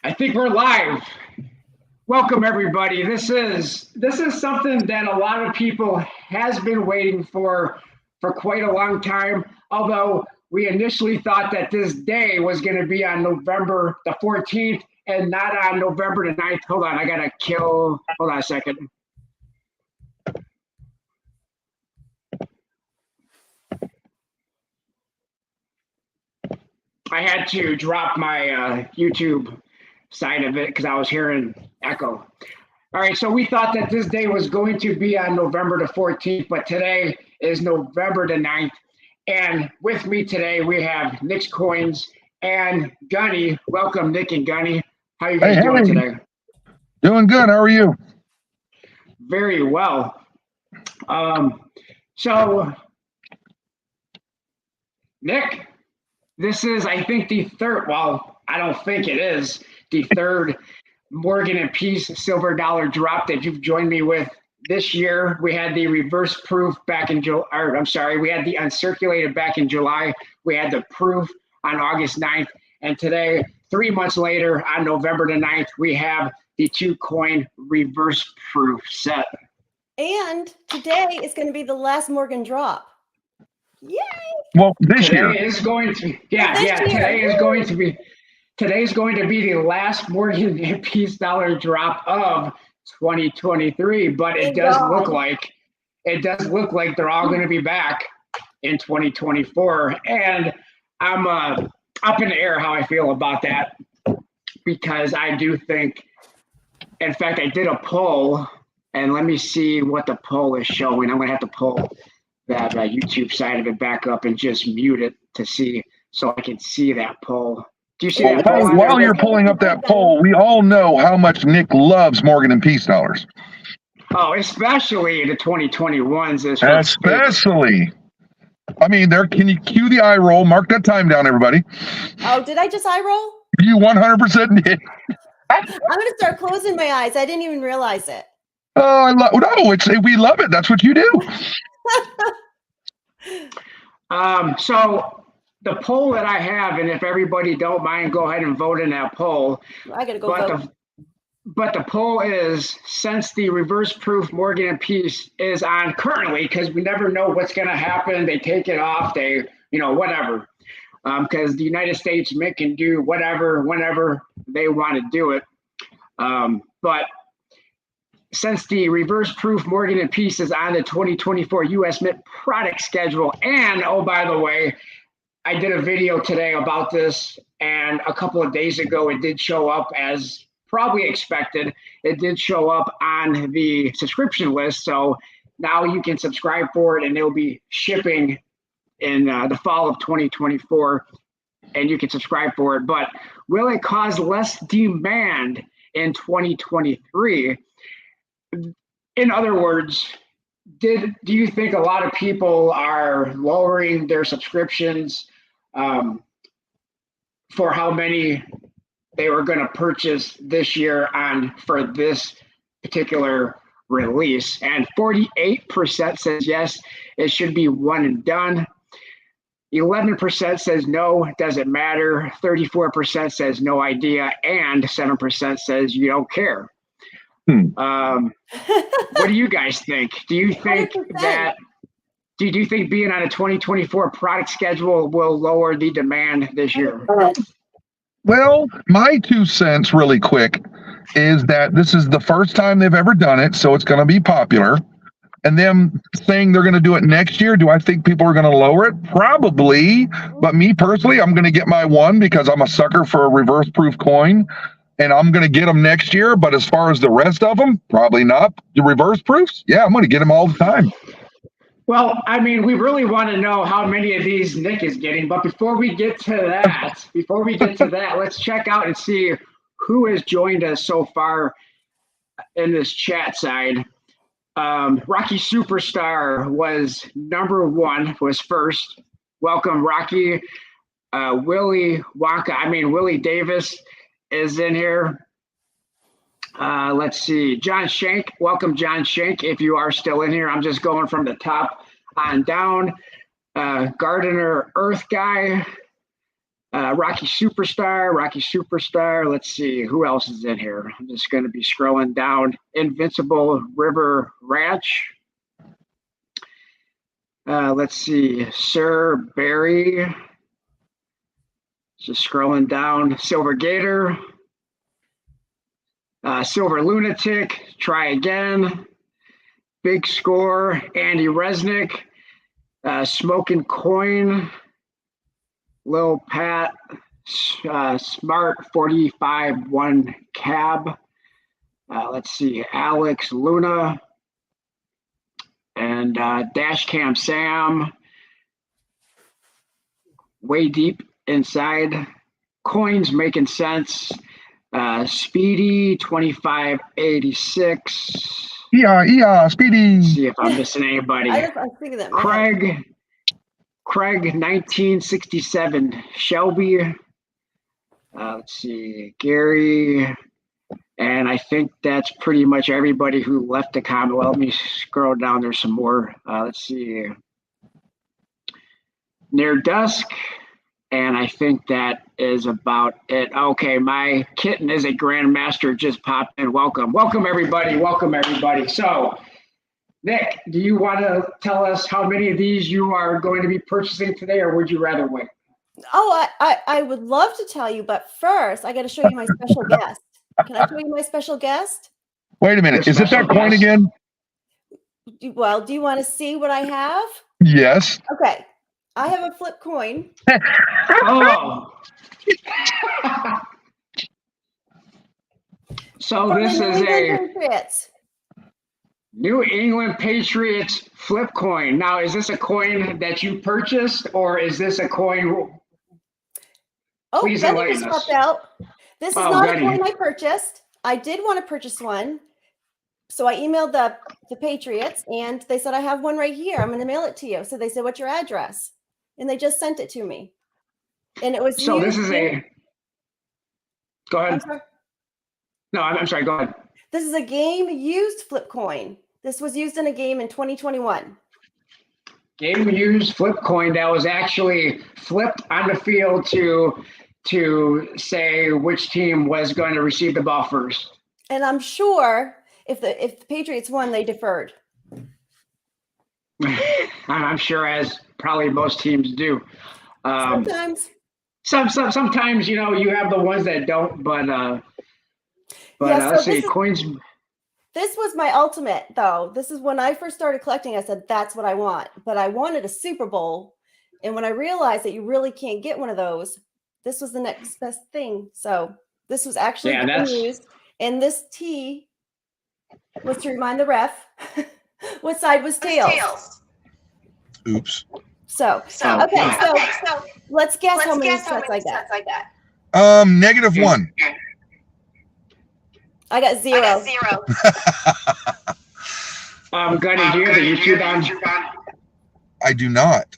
I think we're live. Welcome everybody. This is something that a lot of people has been waiting for quite a long time. Although we initially thought that this day was going to be on November the 14th and not on November the 9th. Hold on, I gotta kill. Hold on a second. I had to drop my YouTube side of it because I was hearing echo. All right, so we thought that this day was going to be on November the 14th, but today is November the 9th. And with me today, we have Nick's Coins and Gunny. Welcome, Nick and Gunny. How are you guys doing today? Doing good. How are you? Very well. So, Nick, this is, I think, the third, well, I don't think it is, the third Morgan and Peace silver dollar drop that you've joined me with this year. We had the reverse proof back in July, or I'm sorry, we had the uncirculated back in July. We had the proof on August 9th. And today, 3 months later, on November the 9th, we have the 2-coin reverse proof set. And today is going to be the last Morgan drop. Yay! Well, this year is going to, today's going to be the last Morgan and Peace dollar drop of 2023, but it does look like they're all going to be back in 2024, and I'm up in the air how I feel about that, because I do think, in fact, I did a poll, and let me see what the poll is showing. I'm going to have to pull that YouTube side of it back up and just mute it to see, so I can see that poll. Do you see that poll? While you're pulling up that poll, we all know how much Nick loves Morgan and Peace dollars. Oh, especially the 2021s. Especially. I mean, can you cue the eye roll? Mark that time down, everybody. Oh, did I just eye roll? You 100% did. I'm going to start closing my eyes. I didn't even realize it. Oh, we love it. That's what you do. So the poll that I have, and if everybody don't mind, go ahead and vote in that poll. I gotta go vote. But the poll is, since the reverse proof Morgan and Peace is on currently, because we never know what's going to happen. They take it off, whatever. Because the United States Mint can do whatever, whenever they want to do it. But since the reverse proof Morgan and Peace is on the 2024 U.S. Mint product schedule, and oh, by the way, I did a video today about this, and a couple of days ago, it did show up as probably expected. It did show up on the subscription list. So now you can subscribe for it, and it'll be shipping in the fall of 2024, and you can subscribe for it. But will it cause less demand in 2023? In other words, do you think a lot of people are lowering their subscriptions for how many they were going to purchase this year for this particular release? And 48% says yes, it should be one and done. 11% says no, it doesn't matter. 34% says no idea, and 7% says you don't care. What do you guys think? Do you think 100%. Do you think being on a 2024 product schedule will lower the demand this year? Well, my 2 cents really quick is that this is the first time they've ever done it, so it's going to be popular. And them saying they're going to do it next year, do I think people are going to lower it? Probably. But me personally, I'm going to get my one because I'm a sucker for a reverse proof coin. And I'm going to get them next year. But as far as the rest of them, probably not. The reverse proofs? Yeah, I'm going to get them all the time. Well, I mean, we really want to know how many of these Nick is getting. But before we get to that, let's check out and see who has joined us so far in this chat side. Rocky Superstar was number 1, was first. Welcome, Rocky. Willie Davis is in here. Let's see. John Shank. Welcome, John Shank, if you are still in here. I'm just going from the top on down. Gardener Earth Guy. Rocky Superstar. Let's see who else is in here. I'm just going to be scrolling down. Invincible River Ranch. Let's see, Sir Barry. Just scrolling down. Silver Gator. Silver Lunatic. Try Again. Big Score. Andy Resnick. Smoking Coin. Lil Pat. Smart 45-1 Cab. Let's see, Alex Luna. And Dashcam Sam. Way Deep Inside. Coins Making Sense. Speedy 2586. Yeah, Speedy. See if I'm missing anybody. I figured that. Craig 1967. Shelby. Let's see, Gary. And I think that's pretty much everybody who left the comment. Well, let me scroll down. There's some more. Let's see. Near Dusk. And I think that is about it. Okay, my kitten is a grandmaster just popped in. Welcome, everybody. So, Nick, do you want to tell us how many of these you are going to be purchasing today, or would you rather wait? Oh, I would love to tell you, but first I got to show you my special guest. Can I show you my special guest? Wait a minute. Is it that coin again? Well, do you want to see what I have? Yes. Okay. I have a flip coin. Oh. So this is a Patriots. New England Patriots flip coin. Now, is this a coin that you purchased, or is this a coin? Oh, Please Betty enlighten just us. popped out. This is Oh, not Betty. a coin I purchased. I did want to purchase one. So I emailed the Patriots and they said, I have one right here. I'm going to mail it to you. So they said, what's your address? And they just sent it to me. And it was So this is a. Go I'm ahead. sorry. No, I'm sorry. Go ahead. This is a game used flip coin. This was used in a game in 2021. Game used flip coin that was actually flipped on the field to say which team was going to receive the ball first. And I'm sure if the Patriots won, they deferred. I'm sure, as probably most teams do. Sometimes. Sometimes you have the ones that don't, but Yeah, so let's see, coins. This was my ultimate, though. This is when I first started collecting. I said, that's what I want. But I wanted a Super Bowl. And when I realized that you really can't get one of those, this was the next best thing. So this was actually used. And this T was to remind the ref what side was tails. Oops. So let's guess how many sets I got. -1. I got 0. Gunny, do you have the YouTube on? I do not.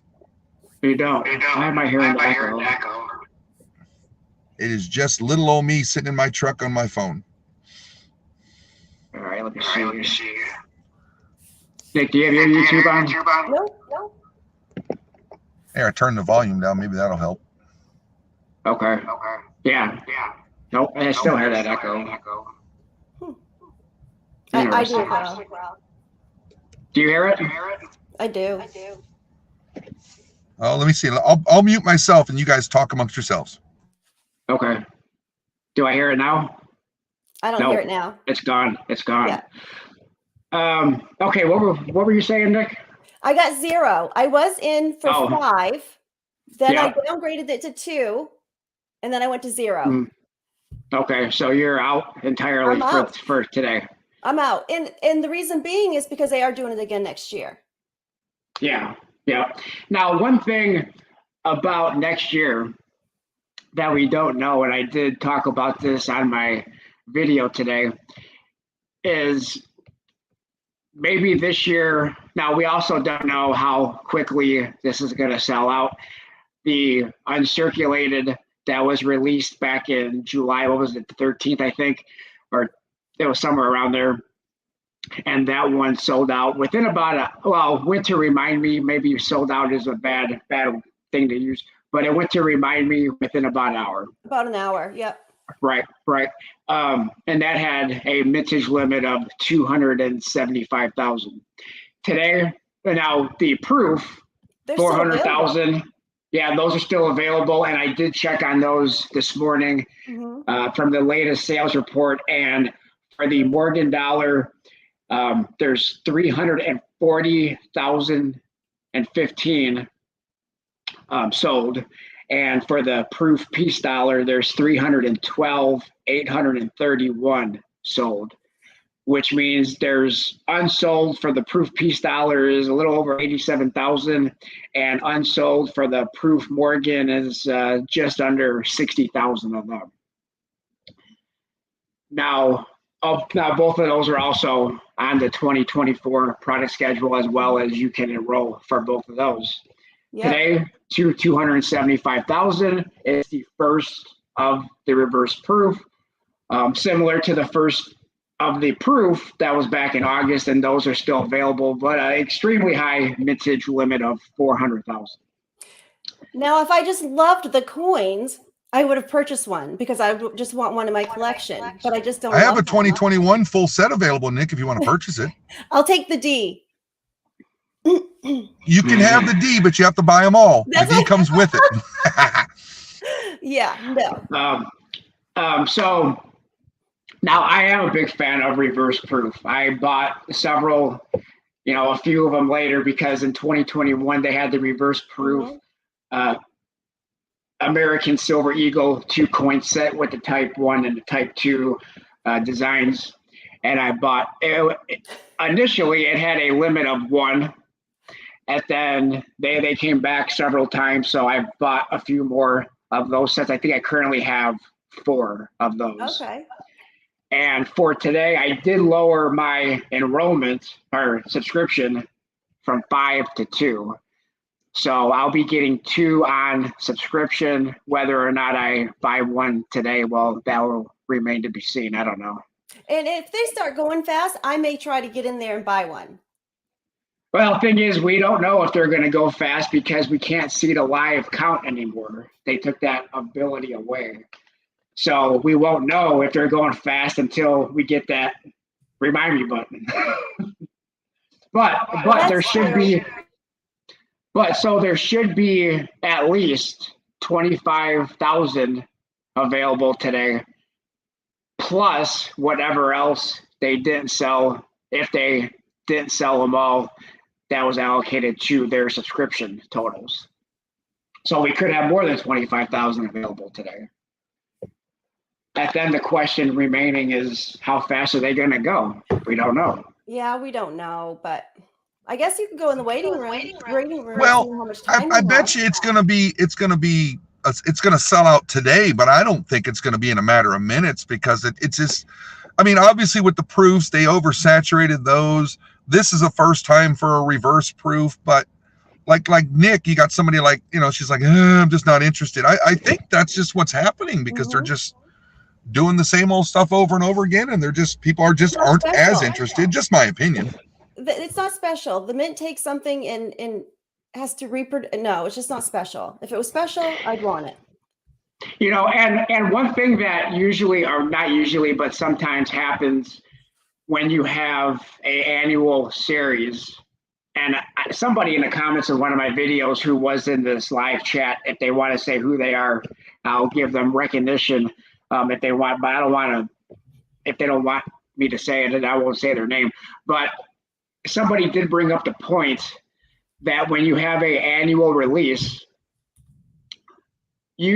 You don't. Why am I hearing the echo? It is just little old me sitting in my truck on my phone. All right, let me see. Nick, do you have your YouTube on? No. Here, I turn the volume down. Maybe that'll help. Okay. Yeah. Nope, I still hear that echo. I do as well. Do you hear it? I do. Oh, let me see. I'll mute myself and you guys talk amongst yourselves. Okay. Do I hear it now? I don't hear it now. It's gone. Yeah. Okay. What were you saying, Nick? I got 0. I was in for 5. Then Yeah. I downgraded it to 2. And then I went to 0. Okay. So you're out entirely for today. I'm out. And the reason being is because they are doing it again next year. Yeah. Now, one thing about next year that we don't know, and I did talk about this on my video today, is maybe this year. Now, we also don't know how quickly this is going to sell out. The uncirculated that was released back in July, what was it, the 13th, I think, or it was somewhere around there. And that one sold out within about winter remind me, maybe sold out is a bad thing to use. but it went to remind me within about an hour. About an hour. Yep. Right. And that had a mintage limit of 275,000. Today, now the proof, They're still available. 400,000. Yeah, those are still available. And I did check on those this morning from the latest sales report. And for the Morgan Dollar, there's 340,015 sold. And for the Proof Peace Dollar, there's 312,831 sold, which means there's unsold for the Proof Peace Dollar is a little over 87,000, and unsold for the Proof Morgan is just under 60,000 of them. Now both of those are also on the 2024 product schedule, as well as you can enroll for both of those. Yep. Today, 275,000 is the first of the reverse proof, similar to the first of the proof that was back in August, and those are still available, but an extremely high mintage limit of 400,000. Now, if I just loved the coins, I would have purchased one because I just want one in my collection, but I just don't. I have a 2021 full set available, Nick, if you want to purchase it. I'll take the D. You can have the D, but you have to buy them all. The D comes with it. Yeah, no. So now I am a big fan of reverse proof. I bought several, a few of them later because in 2021 they had the reverse proof American Silver Eagle 2-coin set with the Type 1 and the Type 2 designs. And I bought it. Initially, it had a limit of 1. And then they came back several times, so I bought a few more of those sets. I think I currently have 4 of those. Okay. And for today, I did lower my enrollment or subscription from 5 to 2. So I'll be getting 2 on subscription. Whether or not I buy one today, well, that will remain to be seen. I don't know. And if they start going fast, I may try to get in there and buy one. Well, the thing is, we don't know if they're going to go fast because we can't see the live count anymore. They took that ability away. So we won't know if they're going fast until we get that remind me button. but there should be, there should be at least 25,000 available today, plus whatever else they didn't sell. If they didn't sell them all, that was allocated to their subscription totals. So we could have more than 25,000 available today. And then the question remaining is, how fast are they going to go? We don't know. Yeah, we don't know, but I guess you can go in the waiting room. Well, I bet you it's going to sell out today, but I don't think it's going to be in a matter of minutes because it's just, I mean, obviously with the proofs, they oversaturated those. This is a first time for a reverse proof, but like Nick, you got somebody like, she's like, I'm just not interested. I think that's just what's happening because they're just doing the same old stuff over and over again. And people aren't as interested. Just my opinion. It's not special. The Mint takes something and has to reproduce. No, it's just not special. If it was special, I'd want it. And one thing that usually, or not usually, but sometimes happens when you have an annual series, and somebody in the comments of one of my videos who was in this live chat, if they want to say who they are, I'll give them recognition if they want, but I don't want to, if they don't want me to say it, and I won't say their name. But somebody did bring up the point that when you have an annual release,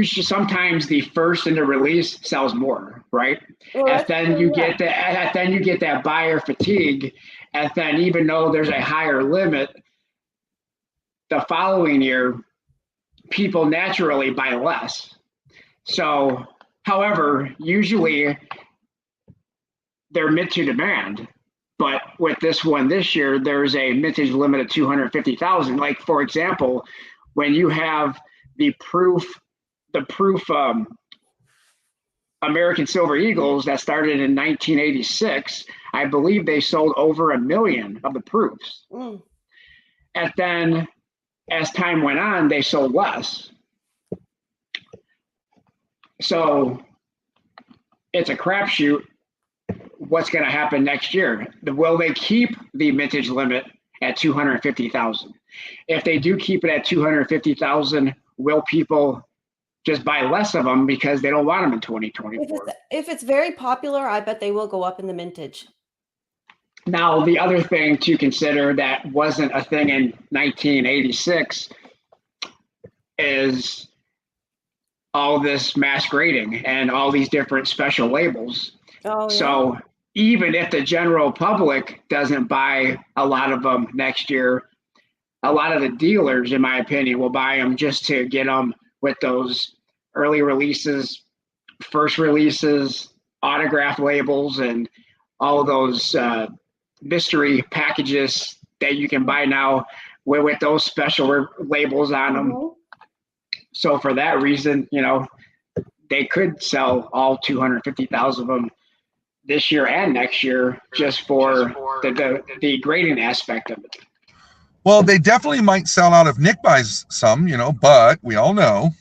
sometimes the first in the release sells more, right? Well, and then you get that buyer fatigue, and then even though there's a higher limit, the following year, people naturally buy less. So, however, usually they're mid to demand, but with this one this year, there's a mintage limit of 250,000. Like for example, when you have the proof American Silver Eagles that started in 1986, I believe they sold over 1 million of the proofs. And then as time went on, they sold less. So it's a crapshoot. What's going to happen next year? Will they keep the mintage limit at 250,000? If they do keep it at 250,000, will people just buy less of them because they don't want them in 2024? If it's very popular, I bet they will go up in the mintage. Now, the other thing to consider that wasn't a thing in 1986 is all this mass grading and all these different special labels. Oh, yeah. So even if the general public doesn't buy a lot of them next year, a lot of the dealers, in my opinion, will buy them just to get them with those early releases, first releases, autograph labels, and all those mystery packages that you can buy now with those special labels on them. Mhm. So for that reason, they could sell all 250,000 of them this year and next year just for the grading aspect of it. Well, they definitely might sell out if Nick buys some, but we all know.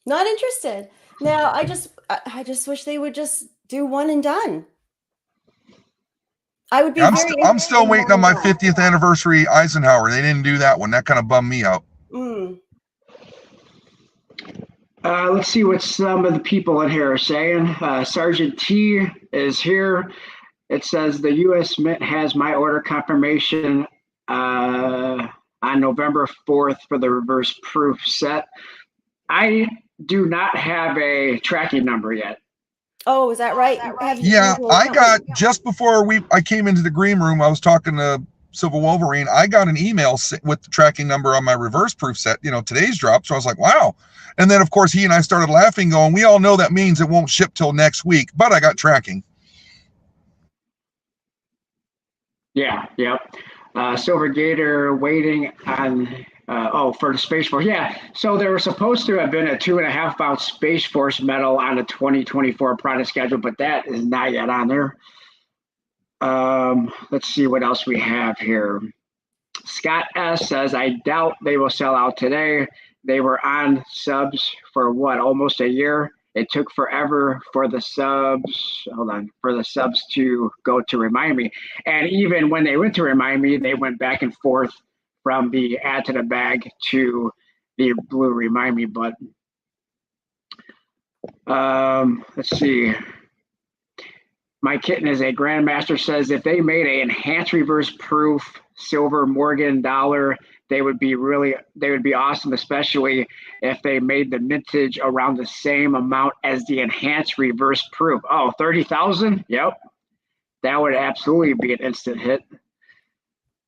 Not interested. Now, I just wish they would just do one and done. I would be. I'm still waiting on my 50th anniversary Eisenhower. They didn't do that one. That kind of bummed me out. Let's see what some of the people in here are saying. Sergeant T is here. It says the U.S. Mint has my order confirmation on November 4th for the reverse proof set. I do not have a tracking number yet. Oh, is that right? Yeah, I got, just before I came into the green room, I was talking to Silver Wolverine. I got an email with the tracking number on my reverse proof set, today's drop. So I was like, wow. And then, of course, he and I started laughing, going, we all know that means it won't ship till next week, but I got tracking. Yeah, yep. Silver Gator waiting on, for the Space Force. Yeah, so there was supposed to have been a 2.5 ounce Space Force medal on the 2024 product schedule, but that is not yet on there. Let's see what else we have here. Scott S says, I doubt they will sell out today. They were on subs for almost a year. It took forever for the subs to go to Remind Me. And even when they went to Remind Me, they went back and forth from the add to the bag to the blue Remind Me button. Let's see. My Kitten is a Grandmaster says if they made an enhanced reverse proof silver Morgan dollar, they would be awesome, especially if they made the mintage around the same amount as the enhanced reverse proof. Oh, 30,000? Yep. That would absolutely be an instant hit.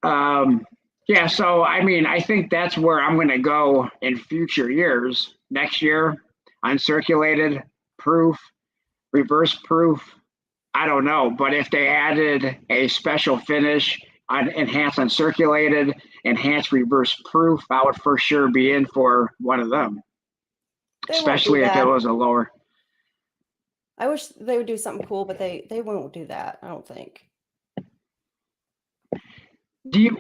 Yeah, so I think that's where I'm going to go in future years. Next year, uncirculated proof, reverse proof, I don't know. But if they added a special finish on enhanced uncirculated, enhanced reverse proof, I would for sure be in for one of them, especially if it was a lower. I wish they would do something cool, but they won't do that, I don't think.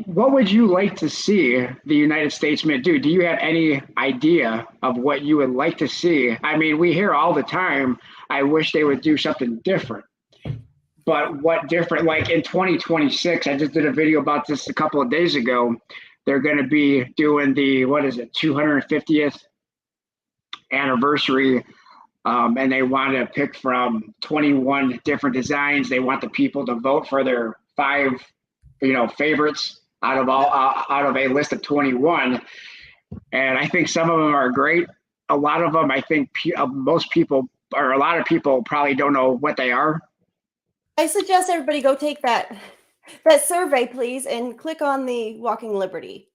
What would you like to see the United States Mint do? Do you have any idea of what you would like to see? We hear all the time, I wish they would do something different. But what different? Like in 2026, I just did a video about this a couple of days ago. They're going to be doing the 250th anniversary, and they want to pick from 21 different designs. They want the people to vote for their 5, favorites out of a list of 21. And I think some of them are great. A lot of them, I think most people or a lot of people probably don't know what they are. I suggest everybody go take that survey, please, and click on the Walking Liberty.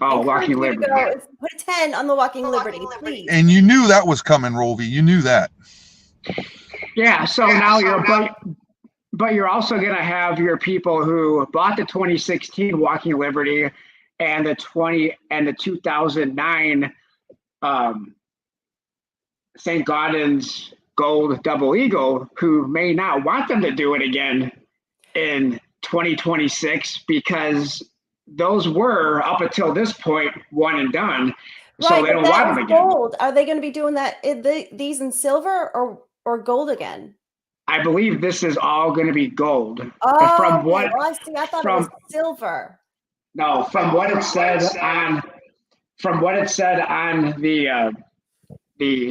Oh, Walking Liberty. Put a 10 on the Walking Liberty, please. And you knew that was coming, Rolvy. You knew that. Yeah. So but you're also going to have your people who bought the 2016 Walking Liberty and the 2009 St. Gaudens Gold Double Eagle, who may not want them to do it again in 2026 because those were up until this point one and done. So Right, they but don't that want was them again. gold. Are they going to be doing that these in silver or gold again? I believe this is all going to be gold. But Oh, okay. Well, I see. I thought it was silver. no, from what it said on the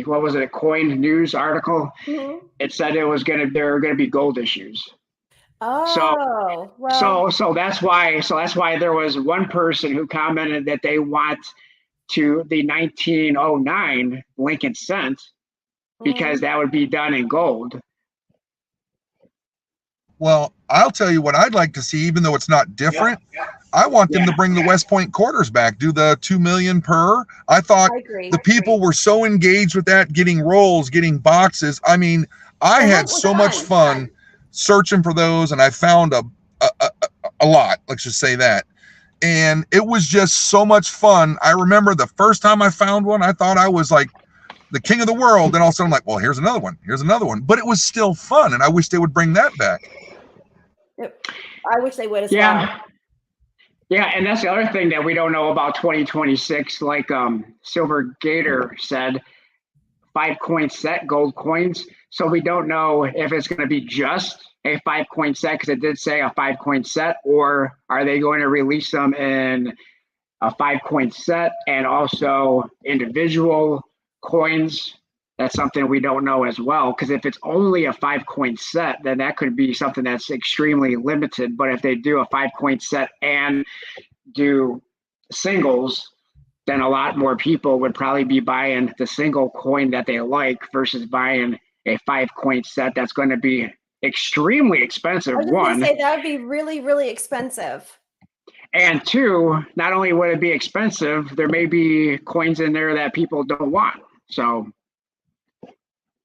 what was it, a Coin News article, Mhm. it said there were gonna be gold issues. Oh, well. So that's why there was one person who commented that they want to the 1909 Lincoln cent because that would be done in gold. Well, I'll tell you what I'd like to see, even though it's not different. I want them to bring the West Point quarters back, do the 2 million per. I thought I agree. the people were so engaged with that, getting rolls, getting boxes. I mean, I had so much fun searching for those, and I found a lot, let's just say that. And it was just so much fun. I remember the first time I found one, I thought I was like the king of the world. And all of a sudden I'm like, well, here's another one. Here's another one. But it was still fun. And I wish they would bring that back. I wish they would as well. Yeah, and that's the other thing that we don't know about 2026. Like Silver Gator said, 5-coin set gold coins. So we don't know if it's going to be just a 5-coin set, because it did say a 5-coin set, or are they going to release them in a 5-coin set and also individual coins? That's something we don't know as well, because if it's only a 5-coin set, then that could be something that's extremely limited. But if they do a 5-coin set and do singles, then a lot more people would probably be buying the single coin that they like versus buying a 5-coin set that's going to be extremely expensive. I was going to say that would be really, really expensive. And two, not only would it be expensive, there may be coins in there that people don't want. So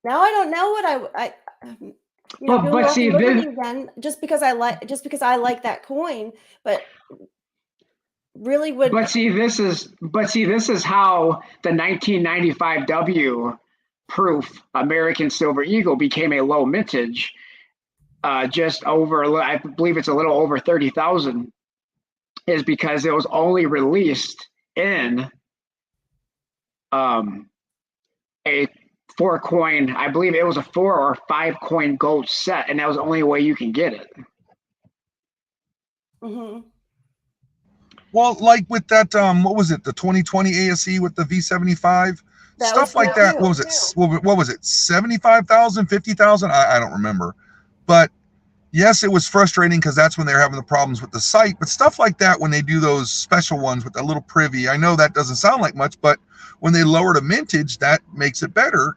now I don't know what I but see, then just because I like that coin, but really would. But see, this is how the 1995 W proof American Silver Eagle became a low mintage. Just over, I believe it's a little over 30,000, is because it was only released in a 4-coin, I believe it was a 4 or 5-coin gold set, and that was the only way you can get it. Mm-hmm. Well, like with that, what was it, the 2020 ASE with the V75? Stuff like that. What was it? What was it? 75,000, 50,000? I don't remember. But yes, it was frustrating because that's when they were having the problems with the site. But stuff like that, when they do those special ones with a little privy, I know that doesn't sound like much, but when they lower the mintage, that makes it better.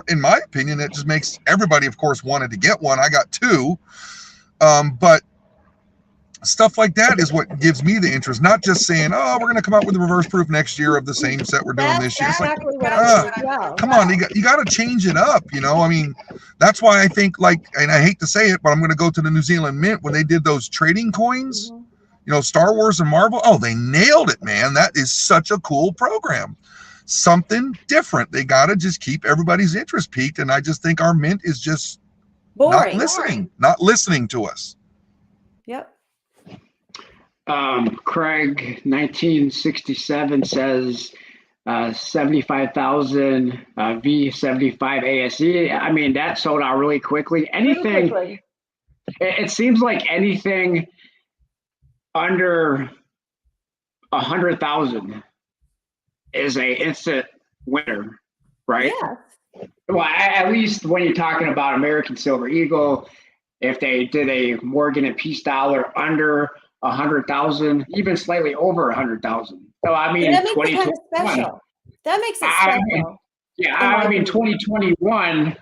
In my opinion, it just makes everybody, of course, wanted to get one. I got 2. But stuff like that is what gives me the interest, not just saying, oh, we're going to come out with a reverse proof next year of the same set we're doing this year. It's like, come on, you got to change it up. I mean, that's why I think, and I hate to say it, but I'm going to go to the New Zealand Mint when they did those trading coins, Star Wars and Marvel. Oh, they nailed it, man. That is such a cool program. Something different. They got to just keep everybody's interest peaked. And I just think our Mint is just boring. Not listening to us. Yep. Craig 1967 says 75,000 V75 ASE. I mean, that sold out really quickly. It seems like anything under 100,000 is a instant winner, right? Yeah. Well, at least when you're talking about American Silver Eagle, if they did a Morgan and Peace dollar under 100,000, even slightly over 100,000. So I mean, that makes it kind of special. That makes it special. I mean, 2021,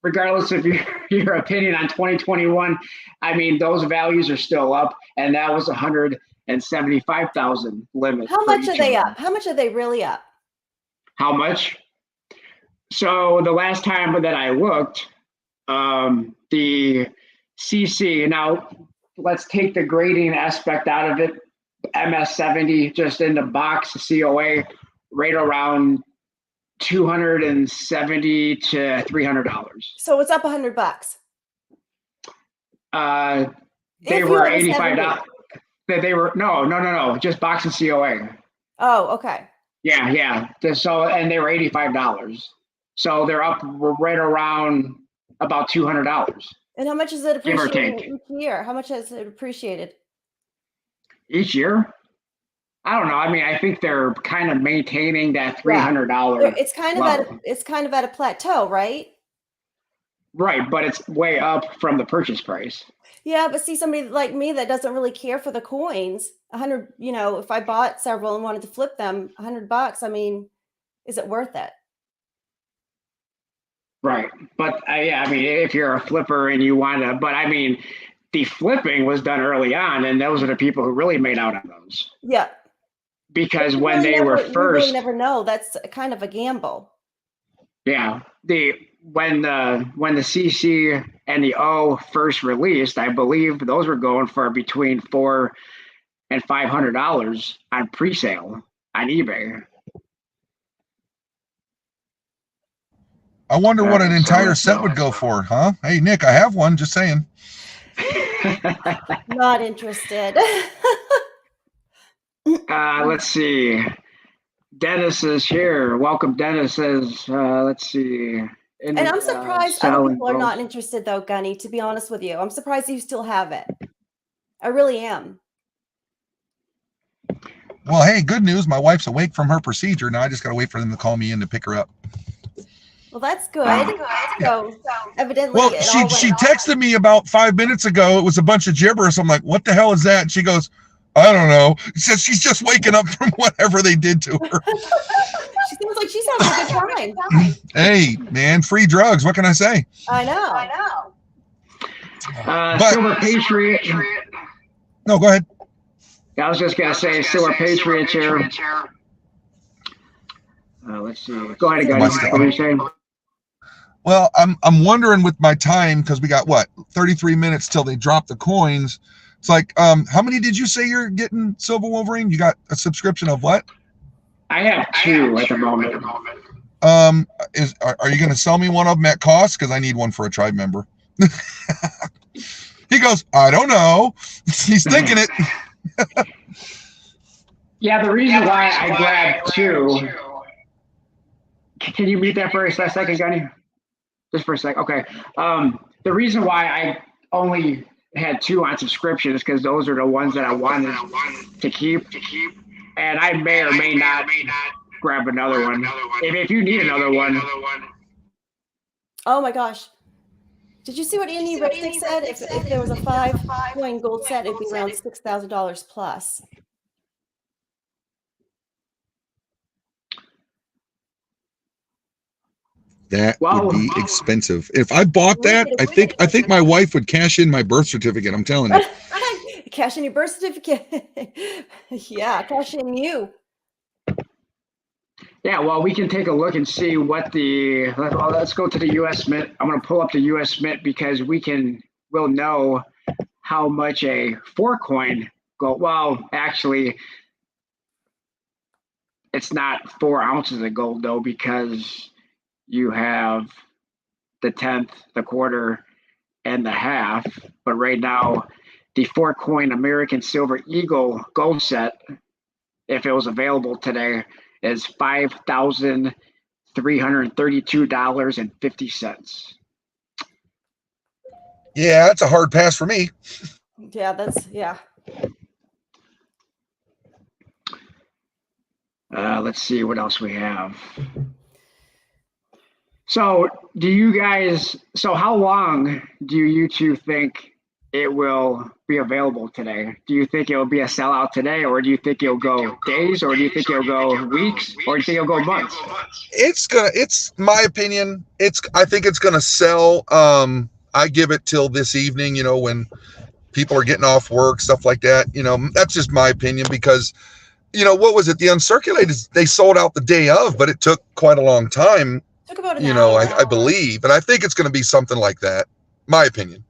regardless of your opinion on 2021, I mean, those values are still up, and that was 175,000 limit. How much are they up? How much are they really up? How much? So the last time that I looked, the CC, now let's take the grading aspect out of it. MS70 just in the box, COA, right around $270 to $300. So it's up $100. They were $85. They were no, just box and COA. Oh, okay. Yeah. So, and they were $85. So they're up right around about $200. And how much is it Give or appreciated take. each year? How much has it appreciated? Each year? I don't know. I mean, I think they're kind of maintaining that $300 It's kind of level. at a plateau, right? Right, but it's way up from the purchase price. Yeah, but see, somebody like me that doesn't really care for the coins, 100, if I bought several and wanted to flip them, $100, I mean, is it worth it? Right. But yeah, I mean, if you're a flipper and you want to, but I mean, the flipping was done early on, and those are the people who really made out on those. Yeah. Because when they were you first, really never know. That's kind of a gamble. yeah, when the CC and the O first released, I believe those were going for between $400 and $500 on pre-sale on eBay. I wonder what an entire set would go for, huh? Hey, Nick, I have one. Just saying. Not interested. Let's see. Dennis is here. Welcome, Dennis. Let's see. And I'm surprised other people are not interested, though, Gunny, to be honest with you. I'm surprised you still have it. I really am. Well, hey, good news. My wife's awake from her procedure. Now I just got to wait for them to call me in to pick her up. Well, that's good. So evidently, well, she texted me about 5 minutes ago. It was a bunch of gibberish. I'm like, what the hell is that? And she goes, I don't know. She says she's just waking up from whatever they did to her. She seems like she's having a good time. Hey, man, free drugs. What can I say? I know. Silver Patriot. No, go ahead. I was just gonna say Silver Patriot here. Let's see. Go ahead, guys. What are you saying? Well, I'm wondering with my time, because we got 33 minutes till they drop the coins. It's like, how many did you say you're getting, Silver Wolverine? You got a subscription of what? I have two at the moment. Are you going to sell me one of them at cost? Because I need one for a tribe member. He goes, I don't know. He's thinking it. Yeah, the reason why I grabbed two. Can you mute that for a second, Gunny? Just for a sec. Okay. The reason why I only had two on subscription is because those are the ones that I wanted to keep. And I may or may not grab another one. If you need another one. Oh my gosh. Did you see what Andy Reddick said? If there was a 5-coin gold set, it'd be around $6,000 plus. That would be expensive. If I bought that, I think my wife would cash in my birth certificate. I'm telling you. Cash in your birth certificate. Yeah, cash in you. Yeah, well, we can take a look and see what let's go to the US Mint. I'm going to pull up the US Mint because we'll know how much a 4-coin gold. Well, actually, it's not 4 ounces of gold though, because you have the 10th, the quarter, and the half. But right now, the 4-coin American Silver Eagle gold set, if it was available today, is $5,332.50. Yeah, that's a hard pass for me. Yeah, yeah. Let's see what else we have. So how long do you two think it will be available today? Do you think it will be a sellout today, or do you think it'll go days, or do you think it'll go weeks, or do you think it'll go months? It's my opinion. I think it's gonna sell. I give it till this evening, when people are getting off work, stuff like that. That's just my opinion, because what was it? The uncirculated, they sold out the day of, but it took quite a long time. Took about an hour. I believe, and I think it's going to be something like that. My opinion.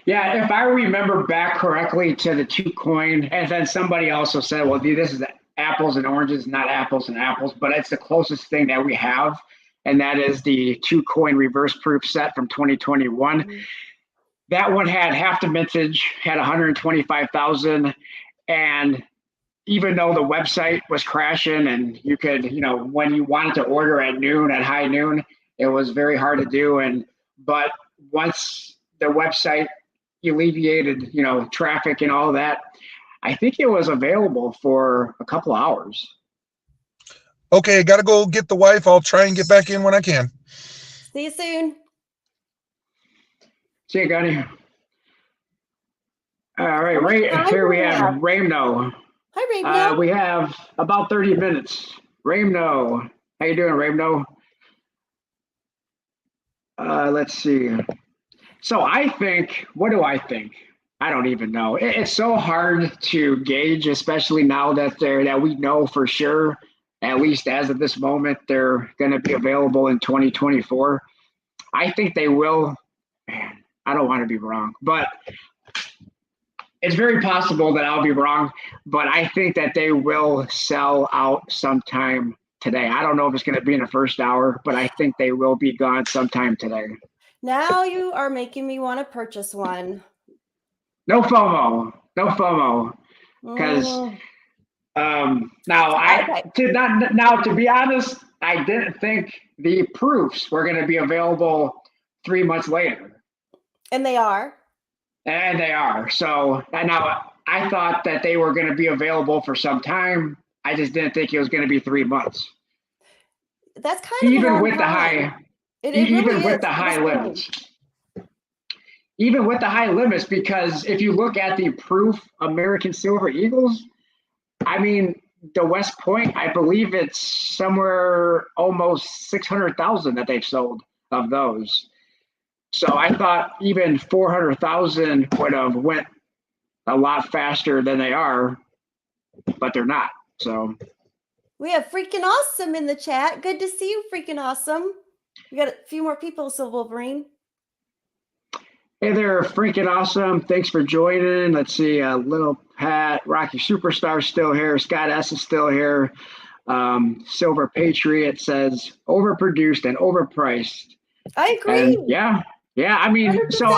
Yeah, if I remember back correctly to the 2-coin, and then somebody also said, well, dude, this is apples and oranges, not apples and apples, but it's the closest thing that we have, and that is the 2-coin reverse proof set from 2021. Mm-hmm. That one had half the mintage, had 125,000, and even though the website was crashing and you could, when you wanted to order at noon, at high noon, it was very hard to do. But once the website alleviated, traffic and all that, I think it was available for a couple hours. Okay, got to go get the wife. I'll try and get back in when I can. See you soon. See you, Gunny. All right, right here we have Ramno. Hi, Ramno. We have about 30 minutes. Ramno, how you doing, Ramno? Let's see. So I think, what do I think? I don't even know. It's so hard to gauge, especially now that we know for sure, at least as of this moment, they're going to be available in 2024. I think they will. Man, I don't want to be wrong, but it's very possible that I'll be wrong. But I think that they will sell out sometime today. I don't know if it's going to be in the first hour, but I think they will be gone sometime today. Now you are making me want to purchase one. No FOMO, because to be honest, I didn't think the proofs were going to be available 3 months later, and they are. So now I thought that they were going to be available for some time. I just didn't think it was going to be 3 months. That's kind of even with the high, even with the high limits. Even with the high limits, because if you look at the proof American Silver Eagles, I mean, the West Point, I believe it's somewhere almost 600,000 that they've sold of those. So I thought even 400,000 would have went a lot faster than they are, but they're not. So we have Freaking Awesome in the chat. Good to see you, Freaking Awesome. We got a few more people, so Wolverine. Hey there, Freaking Awesome. Thanks for joining. Let's see, Little Pat, Rocky Superstar still here. Scott S is still here. Silver Patriot says overproduced and overpriced. I agree. And yeah. I mean, 100%. So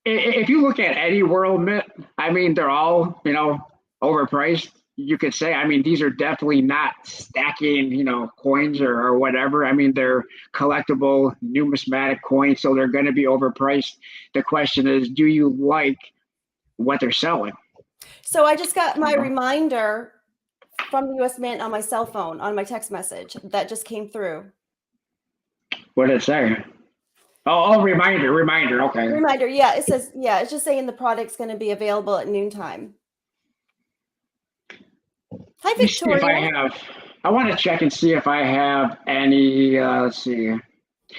if you look at any World Mint, I mean, they're all, overpriced. You could say, I mean, these are definitely not stacking, coins or whatever. I mean, they're collectible numismatic coins, so they're going to be overpriced. The question is, do you like what they're selling? So I just got my reminder from the U.S. Mint on my cell phone, on my text message that just came through. What did it say? Oh, reminder. Okay. Reminder. Yeah, it says, it's just saying the product's going to be available at noontime. Hi, Victoria. I want to check and see if I have any, let's see.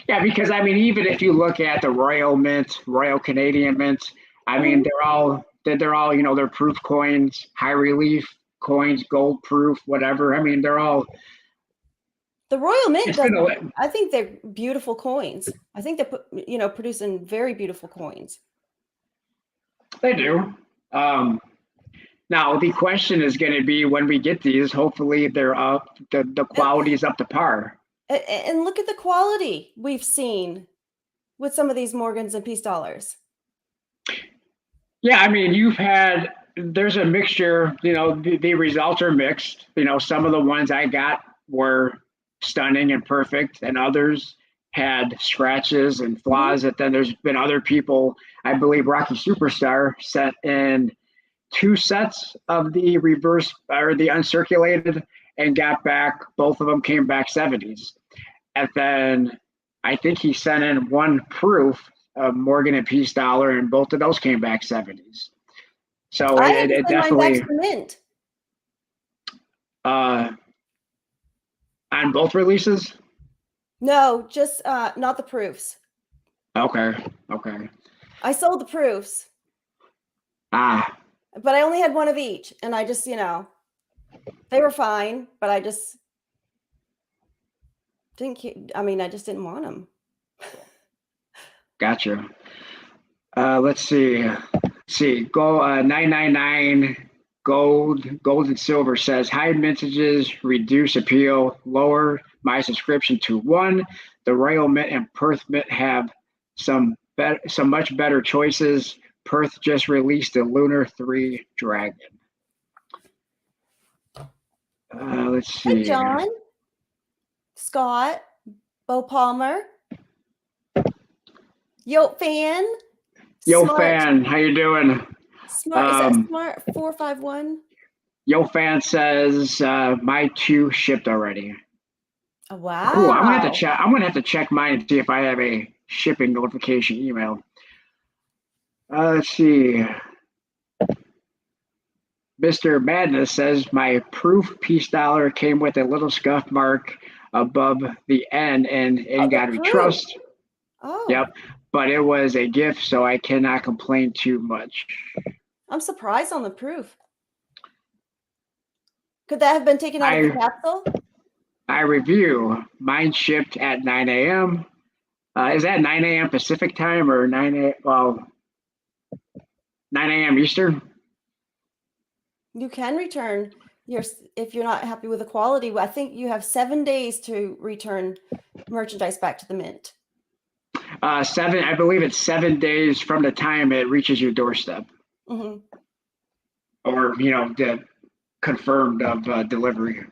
Yeah, because I mean, even if you look at the Royal Mint, Royal Canadian Mint, I mean, they're all, they're proof coins, high relief coins, gold proof, whatever. I mean, they're all. The Royal Mint, I think they're beautiful coins. I think they're, producing very beautiful coins. They do. Now, the question is going to be when we get these, hopefully they're up, the quality is up to par. And look at the quality we've seen with some of these Morgans and Peace dollars. Yeah, I mean, there's a mixture, the results are mixed. Some of the ones I got were stunning and perfect, and others had scratches and flaws. And then there's been other people, I believe Rocky Superstar sent in 2 sets of the reverse or the uncirculated and got back, both of them came back 70s. And then I think he sent in 1 proof of Morgan and Peace dollar, and both of those came back 70s. So it definitely mint. On both releases? No, just not the proofs. Okay. I sold the proofs. But I only had 1 of each, and I just, they were fine, but I just I just didn't want them. Gotcha. Let's see. Go 999 gold and silver says high mintages reduce appeal, lower my subscription to 1. The Royal Mint and Perth Mint have some much better choices. Perth just released the Lunar 3 Dragon. Let's see. Hey, John, Scott, Bo Palmer, Yo Fan. Yo Smart, Fan, how you doing? Smart, is that Smart 451? Yo Fan says my 2 shipped already. Oh, wow. Cool. I'm gonna have to check mine and see if I have a shipping notification email. Let's see. Mr. Madness says my proof peace dollar came with a little scuff mark above the N and In God We Trust. Oh. Yep. But it was a gift, so I cannot complain too much. I'm surprised on the proof. Could that have been taken out of the capsule? I review. Mine shipped at 9 a.m. Is that 9 a.m. Pacific time or 9 a.m. Eastern? You can return if you're not happy with the quality. I think you have 7 days to return merchandise back to the mint. I believe it's 7 days from the time it reaches your doorstep. Mm-hmm. Or, the confirmed of delivery.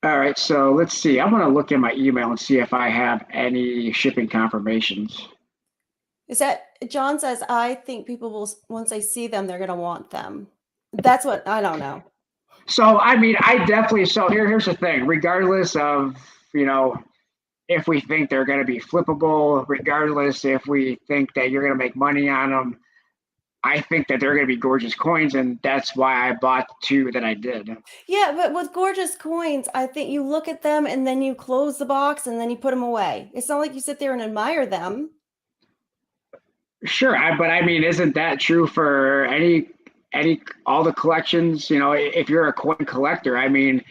All right, so let's see. I'm going to look in my email and see if I have any shipping confirmations. Is that John says, I think people will, once they see them, they're going to want them. That's what, I don't know. So, I mean, here's the thing. Regardless of, if we think they're going to be flippable, regardless if we think that you're going to make money on them, I think that they're going to be gorgeous coins, and that's why I bought the 2 that I did. Yeah, but with gorgeous coins, I think you look at them and then you close the box and then you put them away. It's not like you sit there and admire them. Sure, but I mean, isn't that true for all the collections? If you're a coin collector, I mean,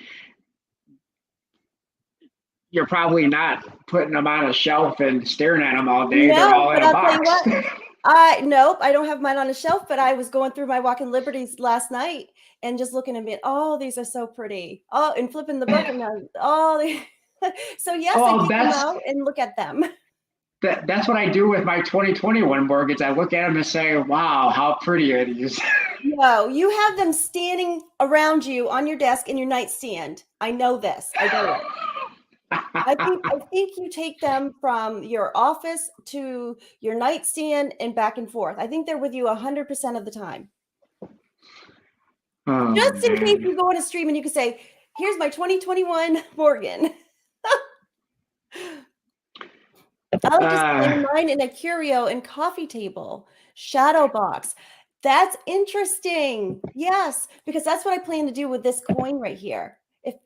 you're probably not putting them on a shelf and staring at them all day. No, they're all in a I'll box. tell you what, nope, I don't have mine on a shelf, but I was going through my Walking Liberties last night and just looking at me. Oh, these are so pretty. Oh, and flipping the book and so yes, I take them out and look at them. That's what I do with my 2021 mortgage. I look at them and say, wow, how pretty are these? No, you have them standing around you on your desk in your nightstand. I know this. I know it. I think you take them from your office to your nightstand and back and forth. I think they're with you 100% of the time. Oh, just in case you go on a stream and you can say, here's my 2021 Morgan. I'll just play mine in a curio and coffee table, shadow box. That's interesting. Yes, because that's what I plan to do with this coin right here.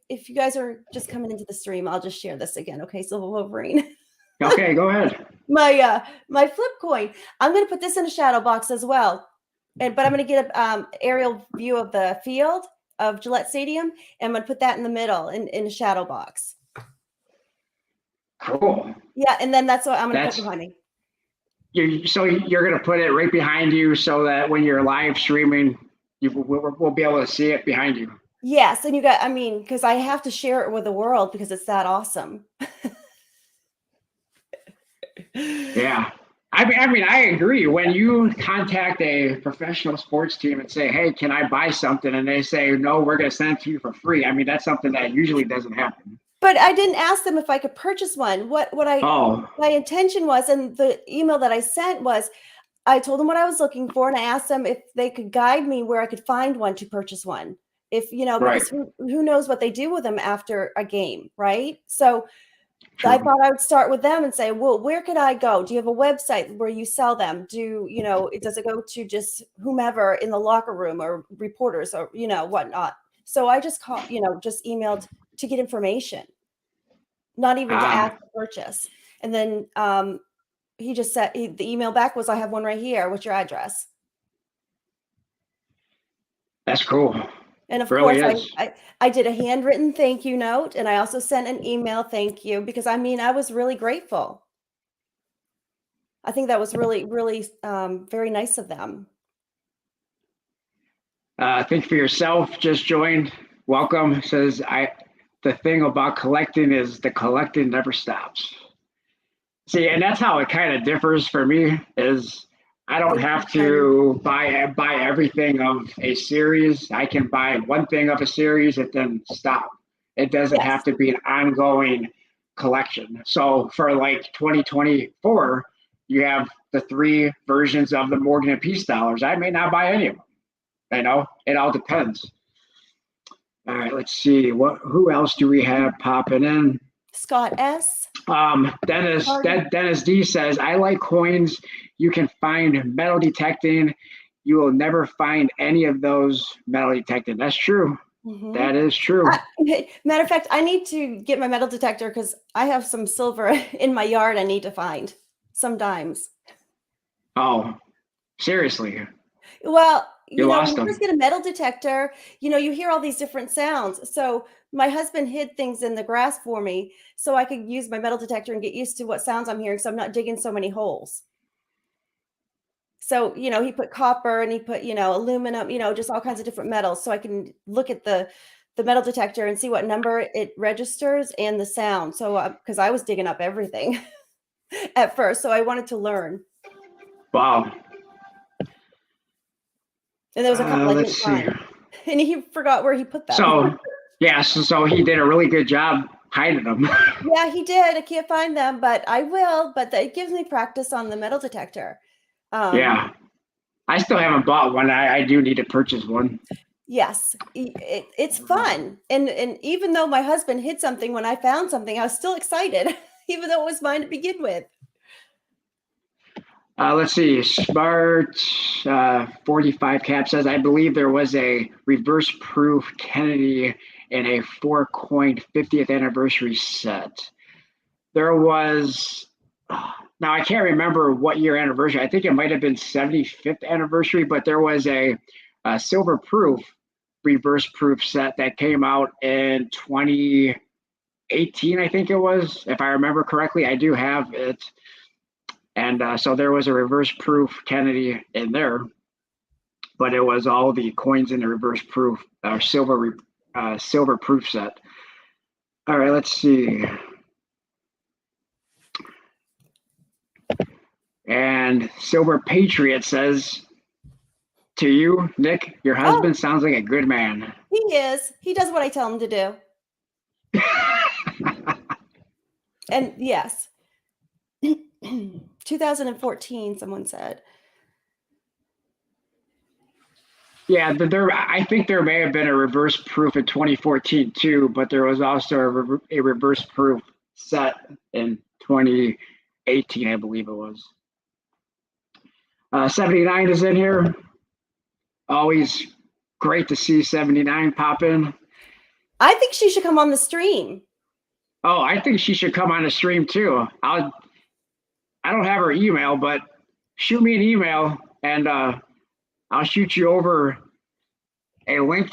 If you guys are just coming into the stream, I'll just share this again. Okay, Silver Wolverine. Okay, go ahead. My flip coin. I'm going to put this in a shadow box as well. But I'm going to get an aerial view of the field of Gillette Stadium, and I'm going to put that in the middle in a shadow box. Cool. Yeah, and then that's what I'm going to put behind me. So you're going to put it right behind you so that when you're live streaming, we'll be able to see it behind you. Yes, and because I have to share it with the world because it's that awesome. Yeah. I mean, I agree. When you contact a professional sports team and say, hey, can I buy something? And they say, no, we're going to send it to you for free. I mean, that's something that usually doesn't happen. But I didn't ask them if I could purchase one. My intention was, and the email that I sent was, I told them what I was looking for, and I asked them if they could guide me where I could find one to purchase one. If, because who knows what they do with them after a game, right? So true. I thought I would start with them and say, well, where could I go? Do you have a website where you sell them? Does it go to just whomever in the locker room or reporters or, whatnot? So I just just emailed to get information, not even to ask to purchase. And then he just said, the email back was, I have one right here. What's your address? That's cool. And of course, I did a handwritten thank you note, and I also sent an email thank you because I was really grateful. I think that was really, really very nice of them. Think for yourself. Just joined. Welcome. Says the thing about collecting is the collecting never stops. See, and that's how it kind of differs for me. Is I don't have to buy everything of a series. I can buy one thing of a series and then stop. It doesn't Yes. have to be an ongoing collection. So for like 2024, you have the 3 versions of the Morgan and Peace dollars. I may not buy any of them. You know, it all depends. All right, let's see. Who else do we have popping in? Scott S. Dennis D says, I like coins you can find metal detecting. You will never find any of those metal detecting. That's true. Mm-hmm. That is true. Matter of fact, I need to get my metal detector because I have some silver in my yard I need to find. Some dimes. Oh, seriously? Well, you know, lost when you first get a metal detector, you know, you hear all these different sounds. So my husband hid things in the grass for me so I could use my metal detector and get used to what sounds I'm hearing so I'm not digging so many holes. So, you know, he put copper and he put, you know, aluminum, you know, just all kinds of different metals so I can look at the metal detector and see what number it registers and the sound. So, because I was digging up everything at first, so I wanted to learn. Wow. And there was a couple I didn't find. And he forgot where he put them. So, yeah, so he did a really good job hiding them. Yeah, he did. I can't find them, but I will. But it gives me practice on the metal detector. Yeah. I still haven't bought one. I do need to purchase one. Yes, it's fun. And even though my husband hid something when I found something, I was still excited, even though it was mine to begin with. Let's see. Smart 45 Cap says, I believe there was a reverse proof Kennedy in a 4-coin 50th anniversary set. There was, now I can't remember what year anniversary. I think it might have been 75th anniversary, but there was a silver proof reverse proof set that came out in 2018, I think it was, if I remember correctly. I do have it. And so there was a reverse proof Kennedy in there, but it was all the coins in the reverse proof silver proof set. All right, let's see. And Silver Patriot says, to you, Nick, your husband sounds like a good man. He is. He does what I tell him to do. And yes. 2014, someone said. Yeah, I think there may have been a reverse proof in 2014 too, but there was also a reverse proof set in 2018, I believe it was. 79 is in here. Always great to see 79 pop in. I think she should come on the stream. Oh, I think she should come on the stream too. I don't have her email, but shoot me an email and I'll shoot you over a link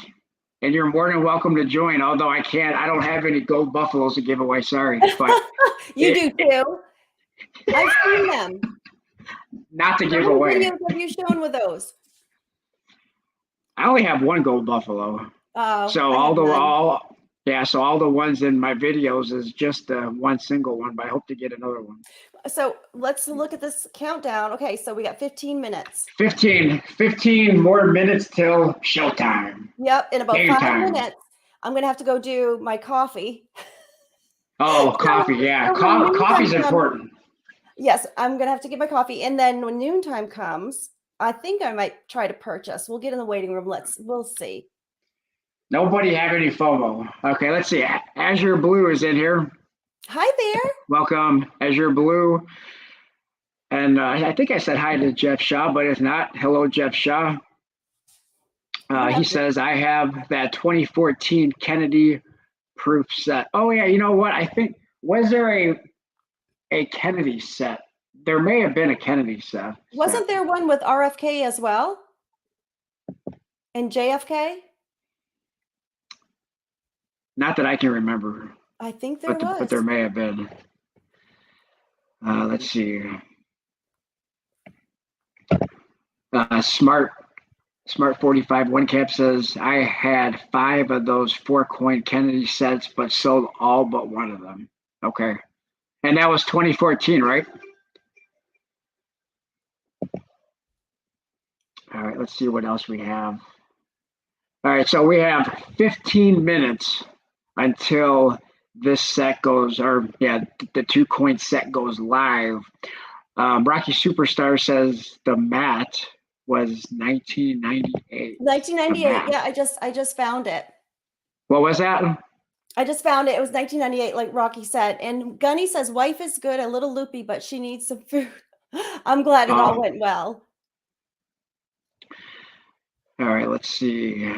and you're more than welcome to join. Although I don't have any gold buffaloes to give away. Sorry. But you do too. I've seen them. Not to give away. What have you shown with those? I only have one gold buffalo. Oh. So all the ones in my videos is just one single one, but I hope to get another one. So let's look at this countdown. Okay, so we got 15 minutes. 15 more minutes till showtime. Yep, in about 5 minutes, I'm going to have to go do my coffee. Oh, coffee, yeah. Coffee's important. Yes, I'm going to have to get my coffee. And then when noontime comes, I think I might try to purchase. We'll get in the waiting room. We'll see. Nobody have any FOMO. Okay, let's see. Azure Blue is in here. Hi there. Welcome, Azure Blue. And I think I said hi to Jeff Shaw, but if not, hello, Jeff Shaw. He says, I have that 2014 Kennedy proof set. Oh, yeah, you know what? I think, was there a Kennedy set? There may have been a Kennedy set. Wasn't there one with RFK as well? And JFK? Not that I can remember. I think there was. But there may have been. Let's see. Smart 45 one cap says, I had 5 of those 4-coin Kennedy sets, but sold all but one of them. Okay. And that was 2014, right? All right, let's see what else we have. All right, so we have 15 minutes until this set goes, or yeah, the 2 coin set goes live. Rocky Superstar says the mat was 1998. 1998. Yeah, I just found it. What was that? I just found it. It was 1998, like Rocky said. And Gunny says, wife is good, a little loopy, but she needs some food. I'm glad it all went well. All right, let's see.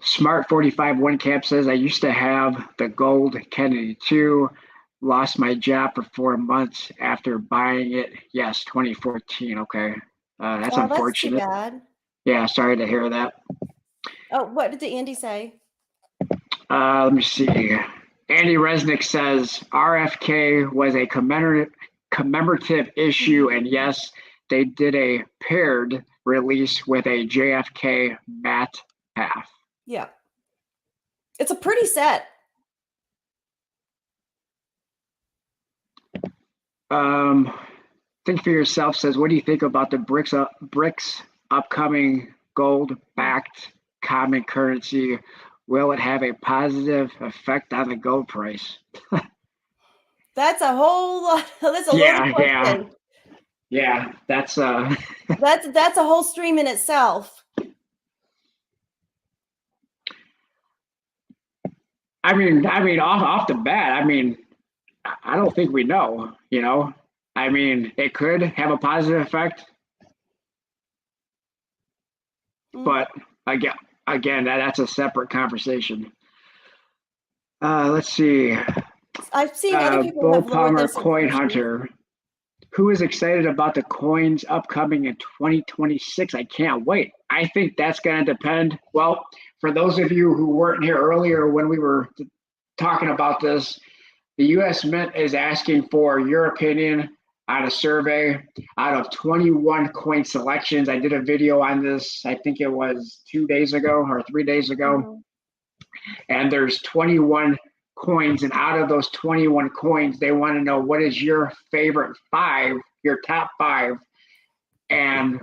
Smart 45 one cap says, I used to have the gold Kennedy too. Lost my job for 4 months after buying it. Yes, 2014. Okay. That's unfortunate. That's too bad. Yeah, sorry to hear that. Oh, what did Andy say? Let me see. Andy Resnick says RFK was a commemorative issue, and yes, they did a paired release with a JFK matte half. Yeah. It's a pretty set. Think for yourself says, what do you think about the BRICS upcoming gold-backed common currency? Will it have a positive effect on the gold price? That's a whole lot. That's a loaded question. Yeah. That's that's a whole stream in itself. I mean, off the bat, I mean, I don't think we know. You know, I mean, it could have a positive effect, but again, that's a separate conversation. Let's see. I've seen other people Bull have lowered Palmer their Coin Hunter. Who is excited about the coins upcoming in 2026? I can't wait. I think that's going to depend. Well, for those of you who weren't here earlier when we were talking about this, the U.S. Mint is asking for your opinion on a survey out of 21 coin selections. I did a video on this, I think it was 2 days ago or 3 days ago. Mm-hmm. And there's 21 coins, and out of those 21 coins, they want to know what is your favorite 5, your top 5, and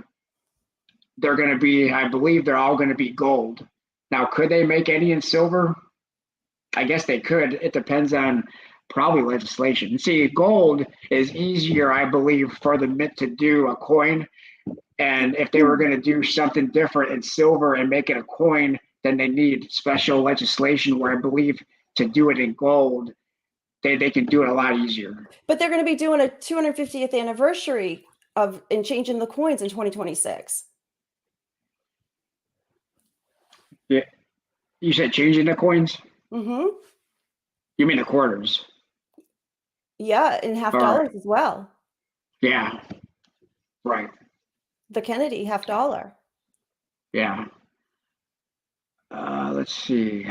they're going to be, I believe they're all going to be gold. Now, could they make any in silver? I guess they could. It depends on probably legislation. See, gold is easier, I believe, for the Mint to do a coin, and if they were going to do something different in silver and make it a coin, then they need special legislation where I believe to do it in gold, they can do it a lot easier. But they're going to be doing a 250th anniversary and changing the coins in 2026. Yeah, you said changing the coins? Mm-hmm. You mean the quarters? Yeah, and half dollars as well. Yeah, right. The Kennedy half dollar. Yeah. Let's see.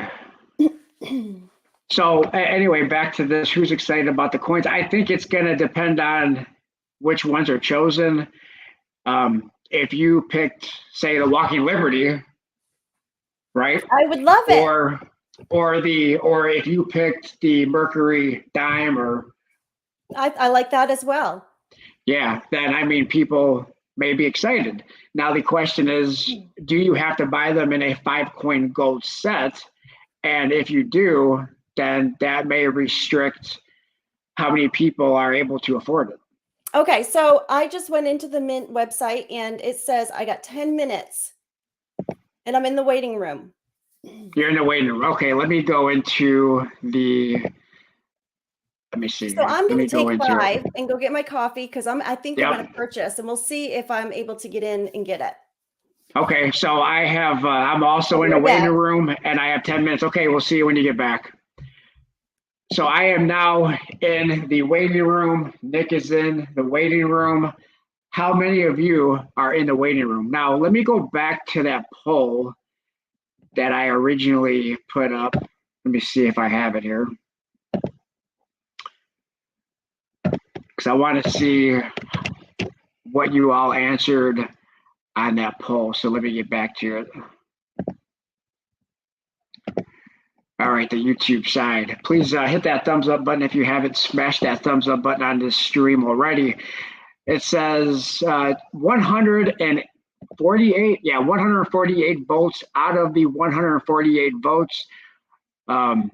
So anyway, back to this. Who's excited about the coins? I think it's going to depend on which ones are chosen. If you picked, say, the Walking Liberty, right? I would love it. Or if you picked the Mercury Dime, or I like that as well. Yeah, then I mean, people may be excited. Now the question is, do you have to buy them in a 5-coin gold set? And if you do, then that may restrict how many people are able to afford it. Okay, so I just went into the Mint website and it says I got 10 minutes and I'm in the waiting room. You're in the waiting room. Okay, let me go into let me see. So I'm going to take 5 and go get my coffee because I think I'm going to purchase, and we'll see if I'm able to get in and get it. Okay, so I have, I'm also in the waiting room and I have 10 minutes. Okay, we'll see you when you get back. So I am now in the waiting room. Nick is in the waiting room. How many of you are in the waiting room? Now, let me go back to that poll that I originally put up. Let me see if I have it here. Because I want to see what you all answered on that poll. So let me get back to it. All right, the YouTube side. Please hit that thumbs up button if you haven't smashed that thumbs up button on this stream already. It says 148 votes out of the 148 votes. And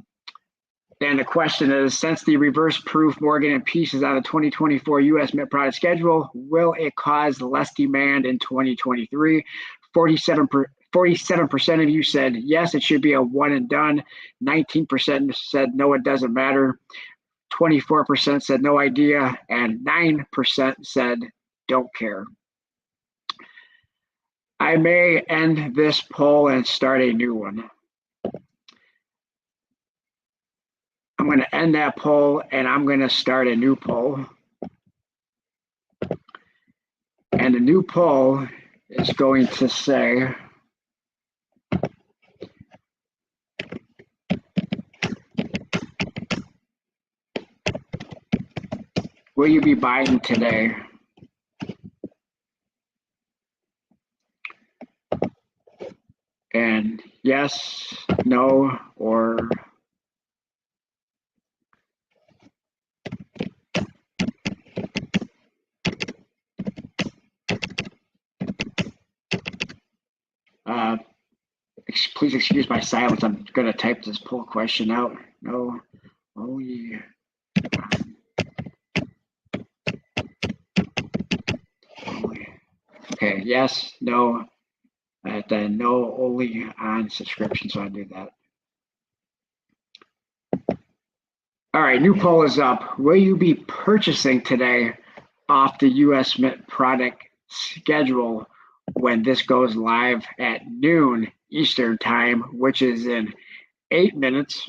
the question is, since the reverse proof Morgan and Peace is on the 2024 U.S. Mint product schedule, will it cause less demand in 2023? 47% of you said yes, it should be a one and done. 19% said no, it doesn't matter. 24% said no idea, and 9% said don't care. I may end this poll and start a new one. I'm going to end that poll and I'm going to start a new poll. And the new poll is going to say, will you be buying today? And yes, no, or please excuse my silence. I'm going to type this poll question out. No, only. Okay, yes, no, then no, only on subscription, so I do that. All right, new poll is up. Will you be purchasing today off the US Mint product schedule when this goes live at noon Eastern time, which is in 8 minutes?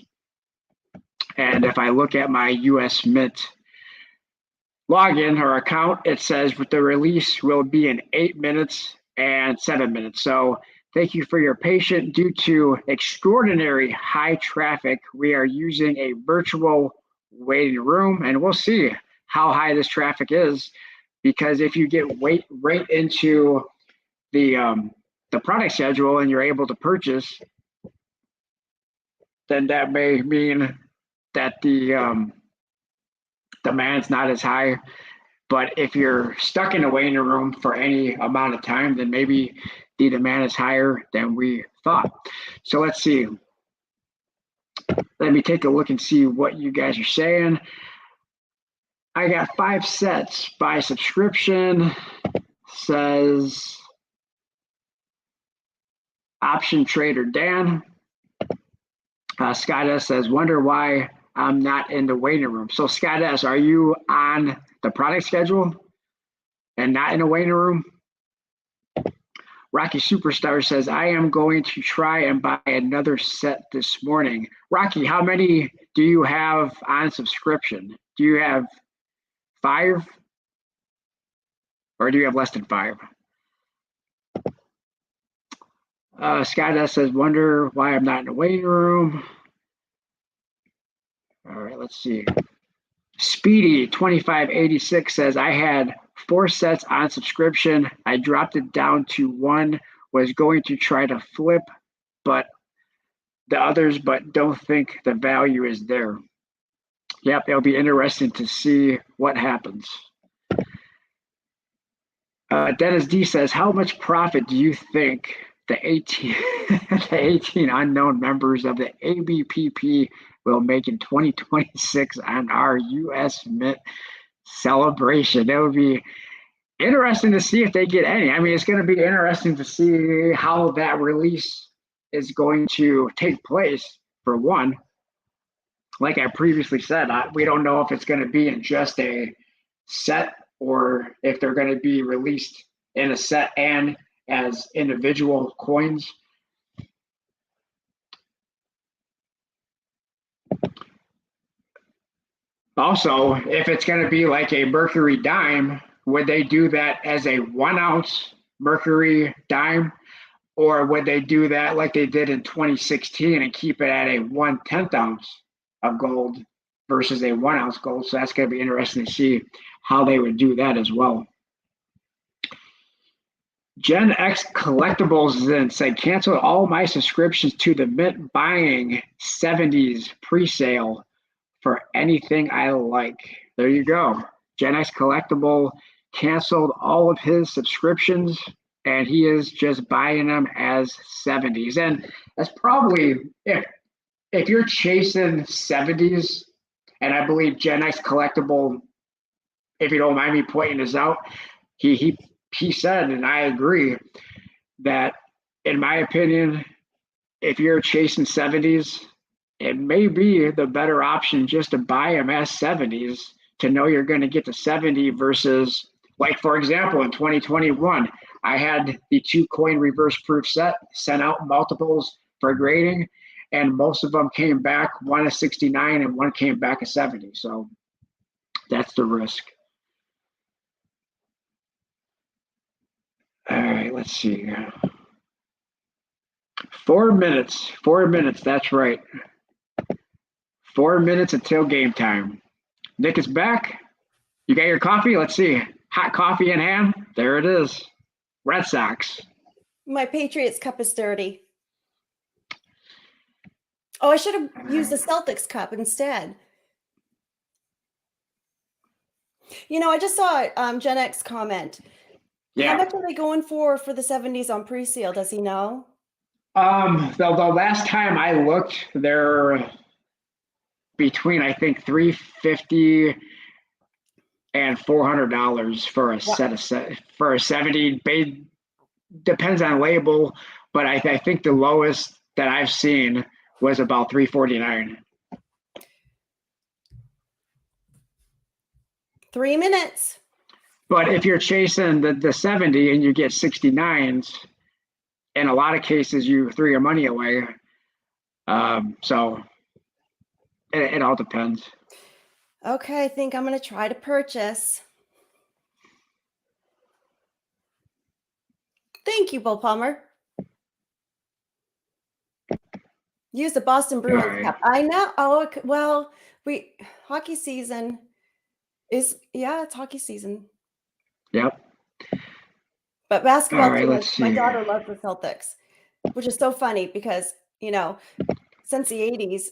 And if I look at my US Mint login or account, it says the release will be in 8 minutes and 7 minutes. So thank you for your patience. Due to extraordinary high traffic, we are using a virtual waiting room, and we'll see how high this traffic is, because if you get right into the product schedule and you're able to purchase, then that may mean that the demand's not as high. But if you're stuck in a waiting room for any amount of time, then maybe the demand is higher than we thought. So let's see. Let me take a look and see what you guys are saying. I got 5 sets by subscription. Says Option Trader Dan. Scott S says, wonder why I'm not in the waiting room. So Scott S, are you on the product schedule and not in a waiting room? Rocky Superstar says, I am going to try and buy another set this morning. Rocky, how many do you have on subscription? Do you have 5? Or do you have less than 5? Scott S says, wonder why I'm not in the waiting room. All right, let's see. Speedy 2586 says, I had 4 sets on subscription. I dropped it down to 1, was going to try to flip but the others, but don't think the value is there. Yep, it'll be interesting to see what happens. Dennis D says, how much profit do you think the 18 unknown members of the ABPP will make in 2026 on our US Mint celebration? It would be interesting to see if they get any. I mean, it's going to be interesting to see how that release is going to take place, for one. Like I previously said, we don't know if it's going to be in just a set or if they're going to be released in a set and as individual coins. Also, if it's going to be like a Mercury dime, would they do that as a 1 ounce Mercury dime? Or would they do that like they did in 2016 and keep it at a 1/10 ounce of gold versus a 1 ounce gold? So that's going to be interesting to see how they would do that as well. Gen X Collectibles then said, cancel all my subscriptions to the Mint buying 70s pre-sale for anything I like. There you go. Gen X Collectible canceled all of his subscriptions and he is just buying them as 70s. And that's probably if you're chasing 70s, and I believe Gen X Collectible, if you don't mind me pointing this out, he said, and I agree, that in my opinion, if you're chasing 70s, it may be the better option just to buy them as 70s to know you're going to get the 70 versus, like, for example, in 2021, I had the 2-coin reverse proof set, sent out multiples for grading, and most of them came back, one a 69 and one came back a 70. So that's the risk. All right, let's see. 4 minutes. 4 minutes, that's right. 4 minutes until game time. Nick is back. You got your coffee? Let's see. Hot coffee in hand. There it is. Red Sox. My Patriots cup is dirty. Oh, I should have used the Celtics cup instead. You know, I just saw Gen X comment. Yeah. How much are they going for the 70s on pre-sale? Does he know? The last time I looked, they're between, I think, $350 and $400 for a for a 70. Depends on label, but I think the lowest that I've seen was about $349. 3 minutes. But if you're chasing the 70 and you get 69s, in a lot of cases you threw your money away. So it all depends. Okay, I think I'm going to try to purchase. Thank you, Bull Palmer. Use the Boston Bruins cup. I know. Oh, well, hockey season is, it's hockey season. Yep. But basketball, right, my daughter loves the Celtics, which is so funny because, since the 80s,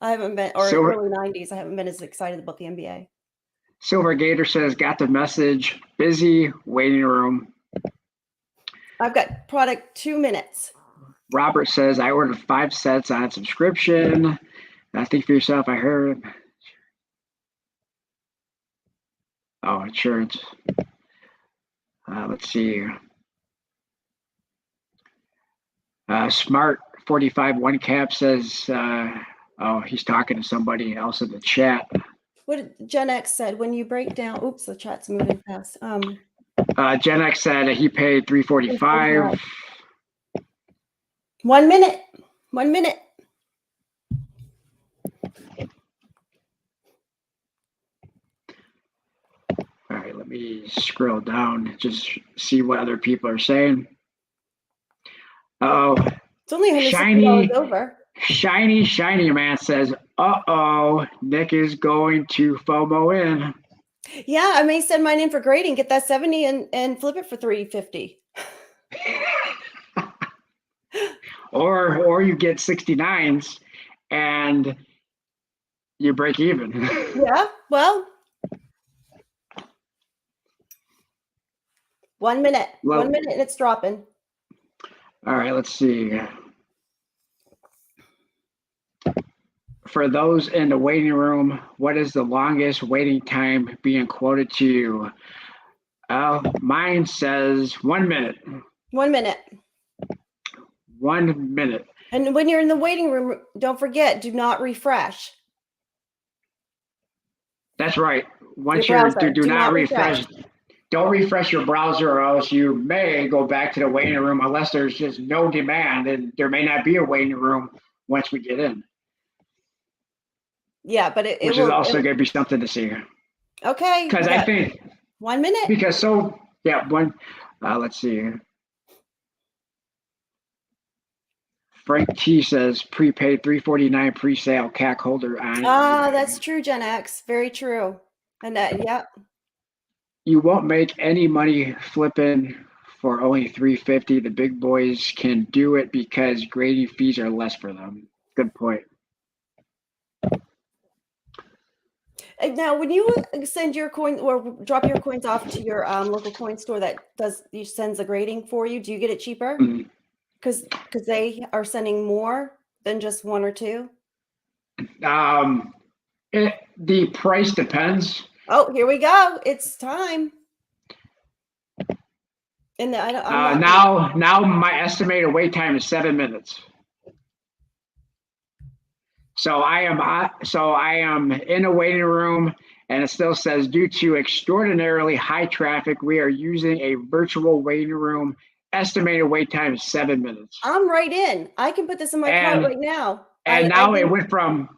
I haven't been, or early 90s, I haven't been as excited about the NBA. Silver Gator says, got the message, busy, waiting room. I've got product 2 minutes. Robert says, I ordered 5 sets on subscription. I think for yourself, I heard. Oh, insurance. Let's see. Smart 45 1 cap says, he's talking to somebody else in the chat. What Gen X said, when you break down, oops, the chat's moving fast. Gen X said he paid $345. 1 minute. 1 minute. All right, let me scroll down, just see what other people are saying. Oh, it's only $160 over. Shiny man says, Nick is going to FOMO in. Yeah, I may send mine in for grading, get that 70 and flip it for $350. Or you get 69s and you break even. Yeah, well. 1 minute. 1 minute and it's dropping. All right, let's see. For those in the waiting room, what is the longest waiting time being quoted to you? Mine says 1 minute. 1 minute. 1 minute. And when you're in the waiting room, don't forget, do not refresh. That's right. Once you do not refresh. Don't refresh your browser or else you may go back to the waiting room unless there's just no demand, and there may not be a waiting room once we get in. Yeah, but which is also going to be something to see. Okay. Because I think 1 minute. Because let's see. Frank T says prepaid $349 pre-sale CAC holder on. That's true, Gen X. Very true. And yeah. You won't make any money flipping for only $350. The big boys can do it because grading fees are less for them. Good point. And now, when you send your coin or drop your coins off to your local coin store that sends a grading for you, do you get it cheaper? Mm. Because they are sending more than just one or two. The price depends. Oh, here we go. It's time. And I'm not Now my estimated wait time is 7 minutes. So I am in a waiting room, and it still says, due to extraordinarily high traffic, we are using a virtual waiting room. Estimated wait time is 7 minutes. I'm right in. I can put this in my cart right now. And it went from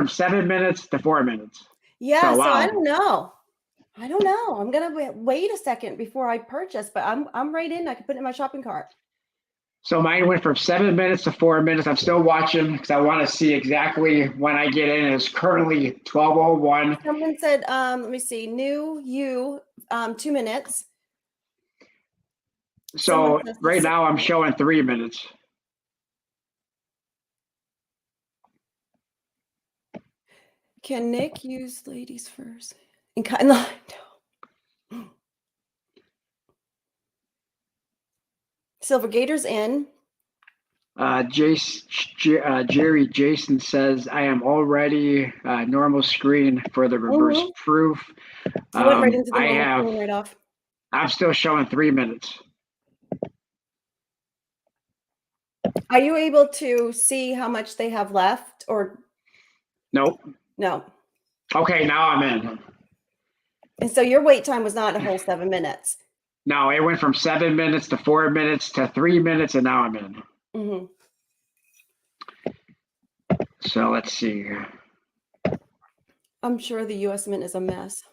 7 minutes to 4 minutes. Yeah, so wow. I don't know. I'm gonna wait a second before I purchase, but I'm right in. I can put it in my shopping cart. So mine went from 7 minutes to 4 minutes. I'm still watching because I want to see exactly when I get in. It's currently 12:01. Someone said, let me see, new you, 2 minutes. So right now I'm showing 3 minutes. Can Nick use ladies first? And kind of no. Silver Gator's in. Jerry Jason says, I am already normal screen for the reverse proof. I went right into the screen right off. I'm still showing 3 minutes. Are you able to see how much they have left or? Nope. No. Okay, now I'm in. And so your wait time was not a whole 7 minutes. No, it went from 7 minutes to 4 minutes to 3 minutes, and now I'm in. Mm-hmm. So let's see. I'm sure the US Mint is a mess.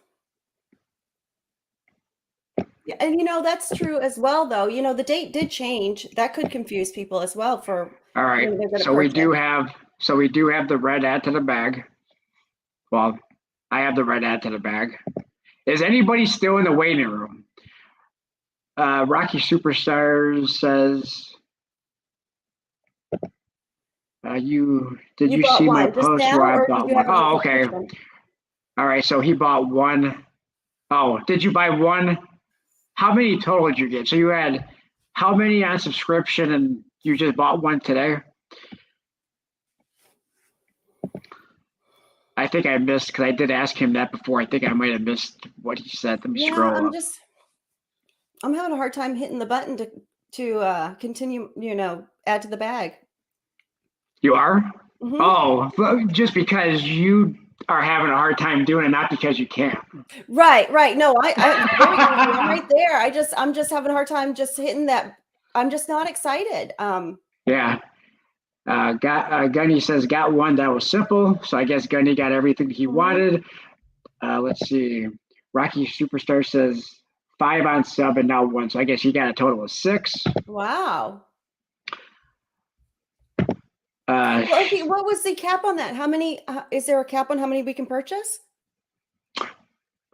Yeah, and that's true as well, though. The date did change. That could confuse people as well for. All right. So we do have the red add to the bag. Well, I have the red add to the bag. Is anybody still in the waiting room? Rocky Superstars says, you see my post where I bought one? Oh, okay. All right. So he bought one. Oh, did you buy one? How many total did you get? So you had how many on subscription, and you just bought one today? I think I missed, because I did ask him that before. I think I might have missed what he said. Let me scroll up. I'm having a hard time hitting the button to continue, add to the bag. You are? Mm-hmm. Oh, just because you are having a hard time doing it, not because you can't. Right. No, I'm right there. I'm just having a hard time just hitting that. I'm just not excited. Yeah. Gunny says, got one that was simple. So I guess Gunny got everything he wanted. Let's see. Rocky Superstar says 5 on sub and now 1. So I guess he got a total of 6. Wow. What was the cap on that? How many? Is there a cap on how many we can purchase?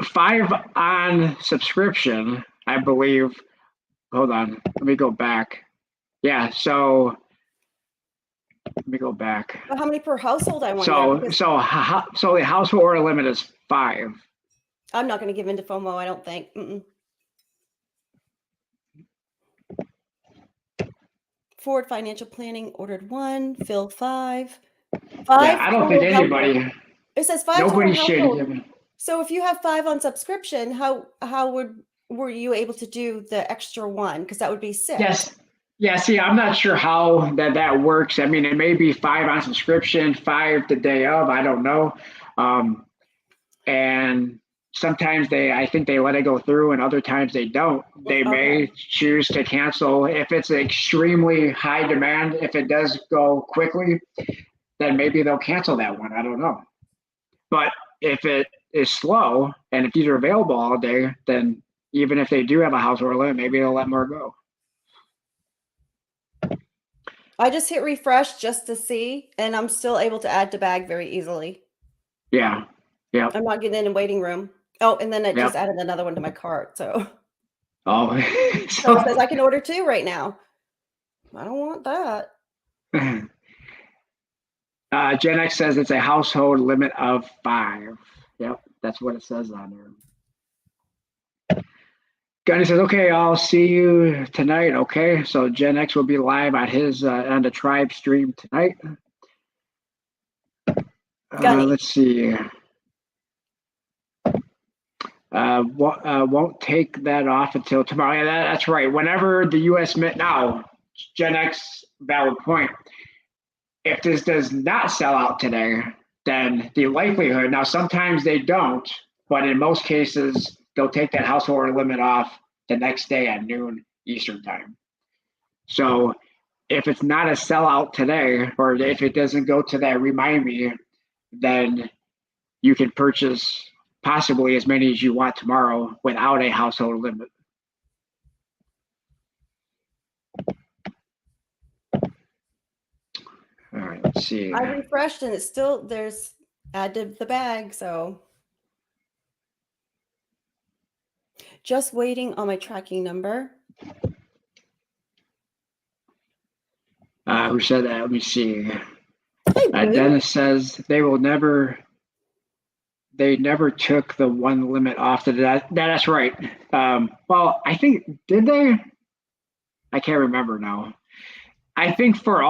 5 on subscription, I believe. Hold on. Let me go back. Yeah. So let me go back. Well, how many per household? I wonder. So the household order limit is 5. I'm not going to give in to FOMO. I don't think. Mm-mm. Ford Financial Planning ordered 1. Phil 5. 5. Yeah, I don't think anybody. It says 5. Nobody should. So if you have 5 on subscription, how were you able to do the extra 1? Because that would be 6. Yes. Yeah. See, I'm not sure how that works. I mean, it may be 5 on subscription, 5 the day of. I don't know. And sometimes I think they let it go through, and other times they don't. They may choose to cancel if it's extremely high demand. If it does go quickly, then maybe they'll cancel that one. I don't know. But if it is slow and if these are available all day, then even if they do have a house order limit, maybe they'll let more go. I just hit refresh just to see, and I'm still able to add to bag very easily. Yeah. Yeah. I'm not getting in a waiting room. Oh, and then I just added another one to my cart. So. Oh. So it says I can order 2 right now. I don't want that. Gen X says it's a household limit of 5. Yep, that's what it says on there. Gunny says, okay, I'll see you tonight. Okay, so Gen X will be live on his on the Tribe stream tonight. Let's see. Won't take that off until tomorrow. Yeah, that's right. Whenever the U.S. Mint now, Gen X, valid point. If this does not sell out today, then the likelihood, now sometimes they don't, but in most cases, they'll take that household order limit off the next day at noon Eastern time. So if it's not a sellout today, or if it doesn't go to that remind me, then you can purchase possibly as many as you want tomorrow without a household limit. All right, let's see. I refreshed and it's still, there's add to the bag. So just waiting on my tracking number. Who said that? Let me see. Hey, Dennis says they never took the one limit off. That's right. Well, I think, did they? I can't remember now. I think for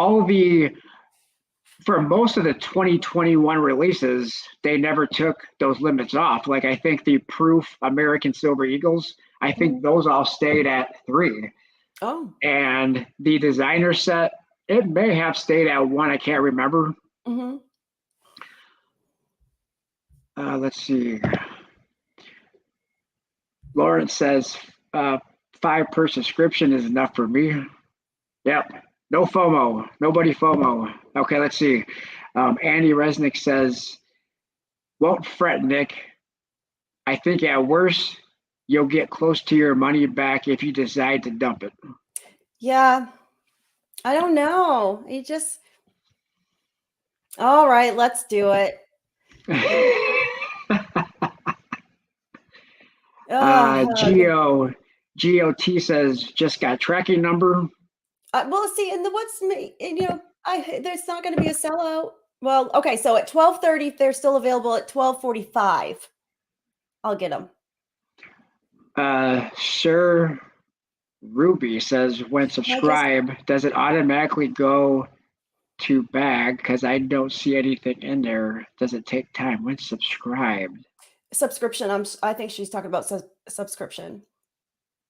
most of the 2021 releases, they never took those limits off. Like I think the Proof American Silver Eagles, I think those all stayed at 3. Oh. And the designer set, it may have stayed at 1. I can't remember. Mm-hmm. Let's see. Lawrence says 5 per subscription is enough for me. Yep. No FOMO. Nobody FOMO. Okay, let's see. Andy Resnick says, won't fret, Nick. I think at worst, you'll get close to your money back if you decide to dump it. Yeah. I don't know. You just, all right, let's do it. GOT says, just got tracking number. Well, see, and there's not going to be a sellout. Well, okay, so at 12:30, they're still available. At 12:45, I'll get them. Sir Ruby says, when subscribe, does it automatically go to bag? Because I don't see anything in there. Does it take time when subscribed? Subscription. I think she's talking about subscription.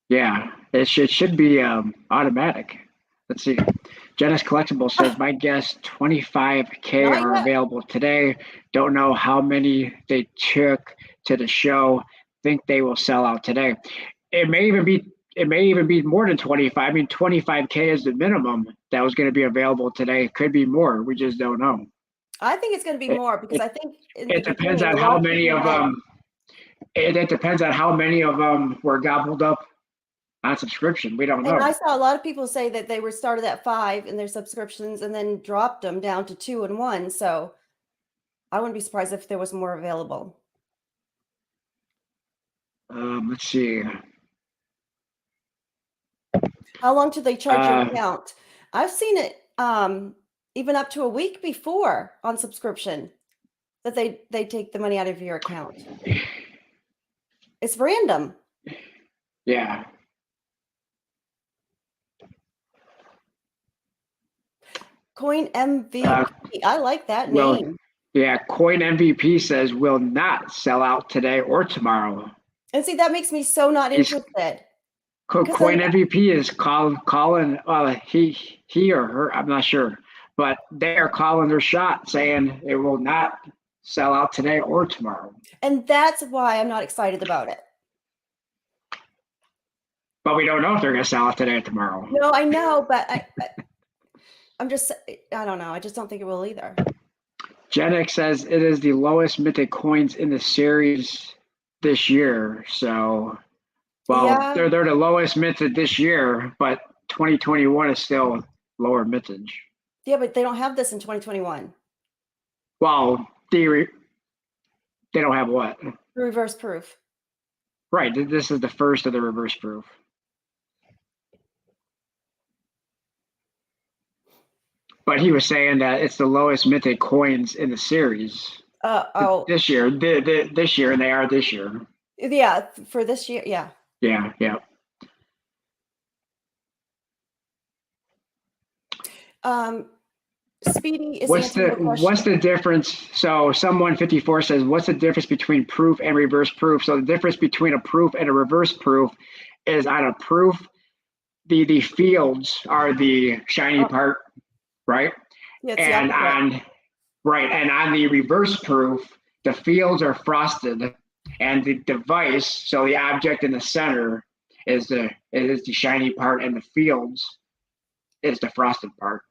Yeah, it should be automatic. Let's see. Janice Collectible says, my guess 25K are available today. Don't know how many they took to the show. Think they will sell out today. It may even be more than 25. I mean, 25K is the minimum that was going to be available today. It could be more. We just don't know. I think it's going to be more because I think it depends on how many of them. It depends on how many of them were gobbled up on subscription. We don't know. And I saw a lot of people say that they were started at 5 in their subscriptions and then dropped them down to 2 and 1. So I wouldn't be surprised if there was more available. Let's see. How long do they charge your account? I've seen it even up to a week before on subscription that they take the money out of your account. It's random. Yeah. Coin MVP. I like that name. Yeah, Coin MVP says will not sell out today or tomorrow. And see, that makes me so not interested. Coin MVP is calling. He or her, I'm not sure, but they are calling their shot, saying it will not sell out today or tomorrow. And that's why I'm not excited about it. But we don't know if they're going to sell out today or tomorrow. No, I know, but I don't know. I just don't think it will either. Gen X says it is the lowest minted coins in the series this year. So, they're the lowest minted this year, but 2021 is still lower mintage. Yeah, but they don't have this in 2021. Well, they don't have what? The reverse proof. Right. This is the first of the reverse proof. But he was saying that it's the lowest minted coins in the series. Oh, This year, this year, and they are this year. yeah, for this year. Yeah. Yeah, yeah. Speedy is answering the question. What's the difference? So someone 54 says, what's the difference between proof and reverse proof? So the difference between a proof and a reverse proof is on a proof, the fields are the shiny part, right? Yeah, it's And the opposite. on right, and on the reverse proof, the fields are frosted, and the device, so the object in the center is the shiny part, and the fields is the frosted part.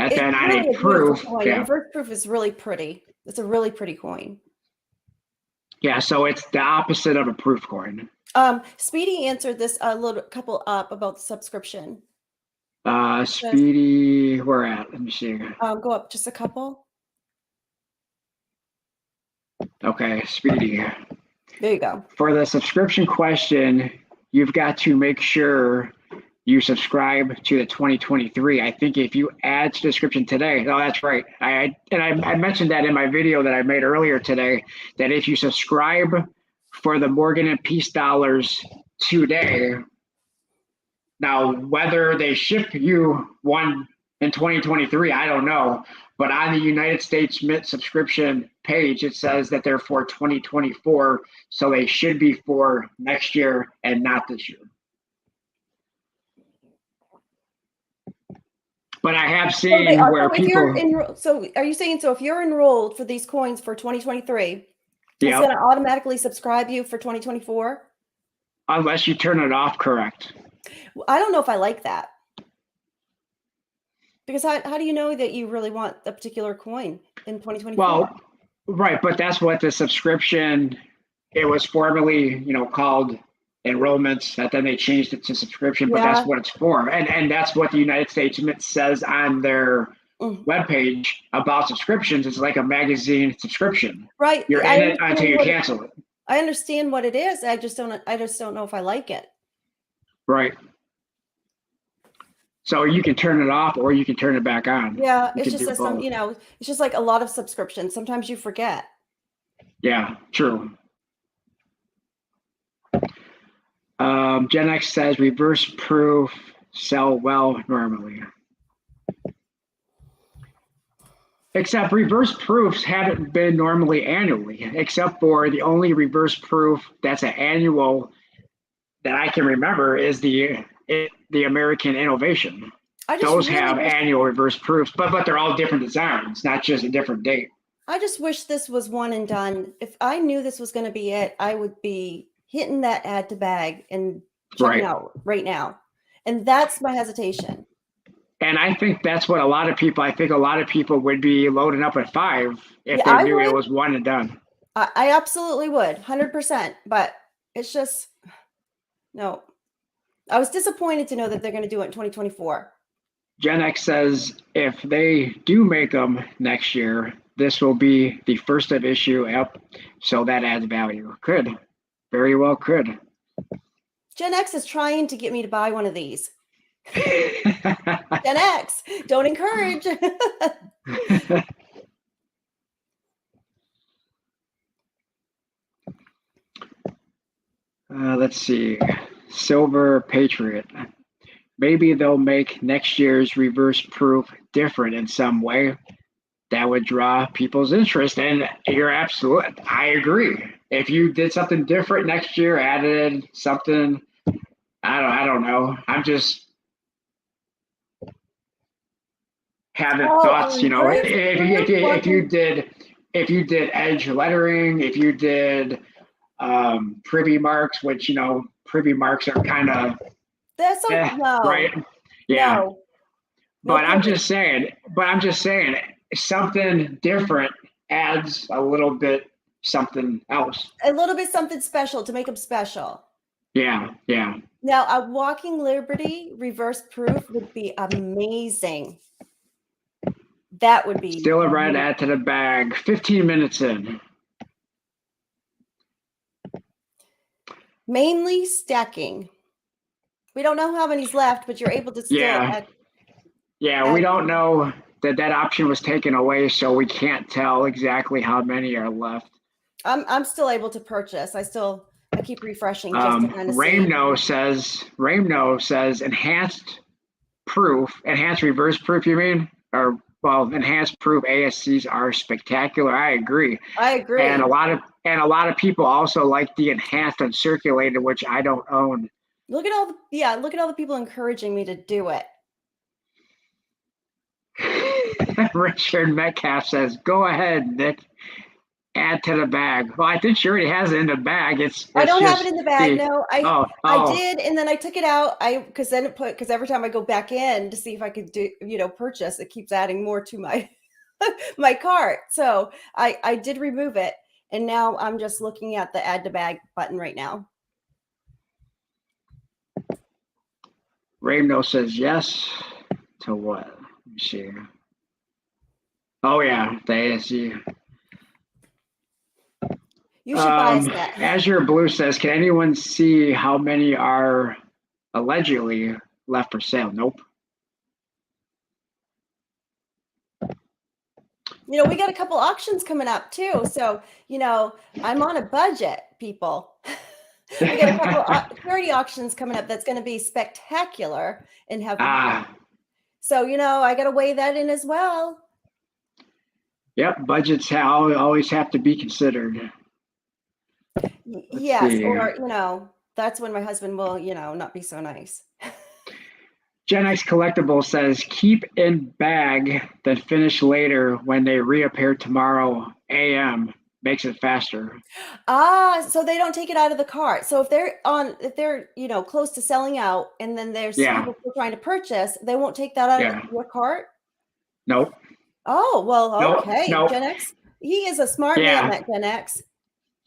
And It's then on really a a beautiful proof, coin. yeah, Reverse proof is really pretty. It's a really pretty coin. yeah. So it's the opposite of a proof coin. Speedy answered this a little couple up about the subscription. Speedy, where at? Let me see. Go up just a couple. Okay, Speedy. There you go. For the subscription question, you've got to make sure you subscribe to the 2023. I think if you add to the description today, oh, that's right. I mentioned that in my video that I made earlier today, that if you subscribe for the Morgan and Peace dollars today, now whether they ship you one in 2023, I don't know. But on the United States Mint subscription page, it says that they're for 2024. So they should be for next year and not this year. But I have seen where people. So are you saying, so if you're enrolled for these coins for 2023, it's Yeah, going to automatically subscribe you for 2024? unless you turn it off, correct. I don't know if I like that. Because how do you know that you really want a particular coin in 2024? Well, right, but that's what the subscription, it was formerly, called enrollments, and then they changed it to subscription, but that's what it's for. And that's what the United States Mint says on their webpage about subscriptions. It's like a magazine subscription. Right. You're in it until you cancel it. I understand what it is. I just don't know if I like it. Right. So you can turn it off or you can turn it back on. Yeah, it's just it's just like a lot of subscriptions. Sometimes you forget. Yeah, true. Gen X says reverse proof sell well normally. Except reverse proofs haven't been normally annually, except for the only reverse proof that's an annual that I can remember is the American Innovation. Those really have annual reverse proofs, but they're all different designs, not just a different date. I just wish this was one and done. If I knew this was going to be it, I would be hitting that add to bag and checking out right now. And that's my hesitation. And I think that's what a lot of people would be loading up at 5 if they knew it was one and done. I absolutely would, 100%. But it's just, no. I was disappointed to know that they're going to do it in 2024. Gen X says if they do make them next year, this will be the first of issue up. So that adds value. Could. Very well could. Gen X is trying to get me to buy one of these. Gen X, don't encourage. Let's see. Silver Patriot. Maybe they'll make next year's reverse proof different in some way that would draw people's interest. And you're absolute. I agree. If you did something different next year, added something, I don't know. I'm just having thoughts, if you did edge lettering, if you did privy marks, which privy marks are kind of right. Yeah. No. But I'm just saying something different adds a little bit something else. A little bit something special to make them special. Yeah, yeah. Now, a Walking Liberty reverse proof would be amazing. That would be. Still a red add to the bag. 15 minutes in. Mainly stacking. We don't know how many's left, but you're able to still. Yeah. We don't know that option was taken away, so we can't tell exactly how many are left. I'm still able to purchase. I keep refreshing just to kind of see. Ramno says enhanced reverse proof, you mean? Or well, enhanced proof ASCs are spectacular. I agree. And a lot of people also like the enhanced uncirculated, which I don't own. Look at all the people encouraging me to do it. Richard Metcalf says, "Go ahead, Nick. Add to the bag." Well, I think she already has it in the bag. I don't have it in the bag. No, I did, and then I took it out. Because every time I go back in to see if I could do purchase, it keeps adding more to my my cart. So I did remove it, and now I'm just looking at the add to bag button right now. Ramno says yes to what? Let me see. Oh yeah, the ASC. You should buy a set. Azure Blue says, "Can anyone see how many are allegedly left for sale?" Nope. We got a couple auctions coming up too. So, I'm on a budget, people. We got a couple charity auctions coming up that's going to be spectacular and have. So, I got to weigh that in as well. Yep, budgets always have to be considered. Yes, or that's when my husband will, not be so nice. Gen X Collectible says, "Keep in bag, then finish later when they reappear tomorrow AM. Makes it faster." So they don't take it out of the cart. So if they're close to selling out, and then there's people trying to purchase, they won't take that out of your cart. Nope. Oh well, okay. Nope. Gen X, he is a smart man. That Gen X.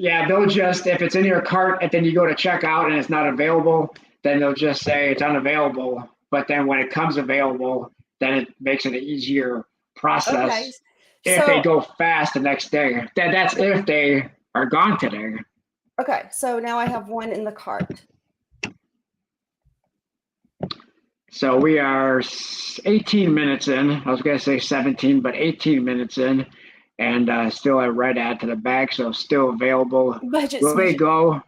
Yeah, they'll just, if it's in your cart and then you go to check out and it's not available, then they'll just say it's unavailable. But then when it comes available, then it makes it an easier process. Okay. If they go fast the next day. That's if they are gone today. Okay, so now I have one in the cart. So we are 18 minutes in. I was going to say 17, but 18 minutes in. And still a red add to the bag, so still available. Will they go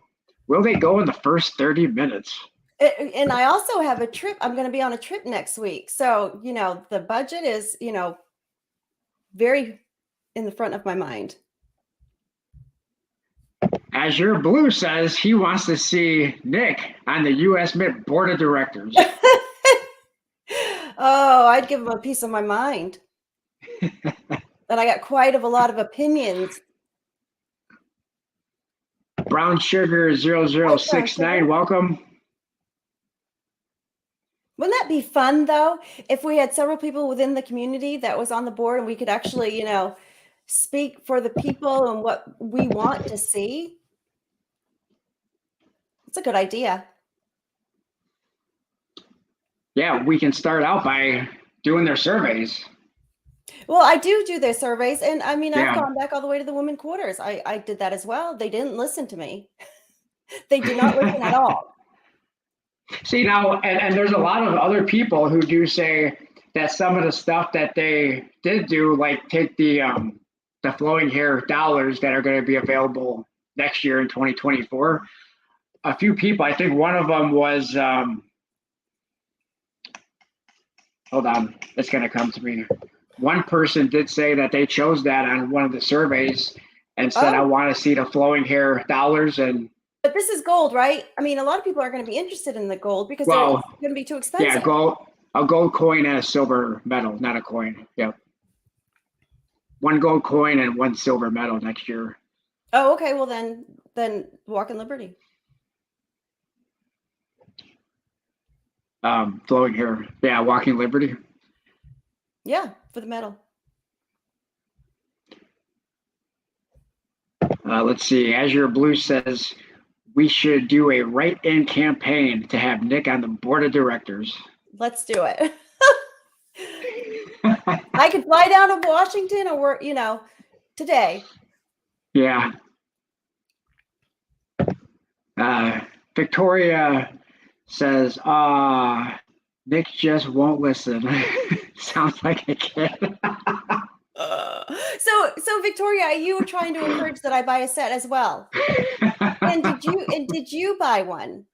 in the first 30 minutes? And I also have a trip. I'm going to be on a trip next week. So, the budget is, very in the front of my mind. Azure Blue says he wants to see Nick on the US Mint Board of Directors. Oh, I'd give him a piece of my mind. But I got quite a lot of opinions. Brown Sugar 0069, welcome. Wouldn't that be fun, though, if we had several people within the community that was on the board and we could actually, speak for the people and what we want to see? It's a good idea. Yeah, we can start out by doing their surveys. Well, I do their surveys, and I mean, I've gone back all the way to the women quarters. I did that as well. They didn't listen to me. They did not listen at all. See now, and there's a lot of other people who do say that some of the stuff that they did do, like take the flowing hair dollars that are going to be available next year in 2024. A few people, I think one of them was, hold on, it's going to come to me. One person did say that they chose that on one of the surveys and said, "I want to see the flowing hair dollars." But this is gold, right? I mean, a lot of people are going to be interested in the gold because it's going to be too expensive. Yeah, a gold coin and a silver medal, not a coin. Yep. One gold coin and one silver medal next year. Oh, okay. Well, then Walk in Liberty. Flowing hair. Yeah, Walking Liberty. Yeah, for the medal. Let's see. Azure Blue says we should do a write-in campaign to have Nick on the board of directors. Let's do it. I could fly down to Washington or work, today. Yeah. Victoria says, Nick just won't listen. Sounds like a kid. So Victoria, you were trying to encourage that I buy a set as well. And did you buy one?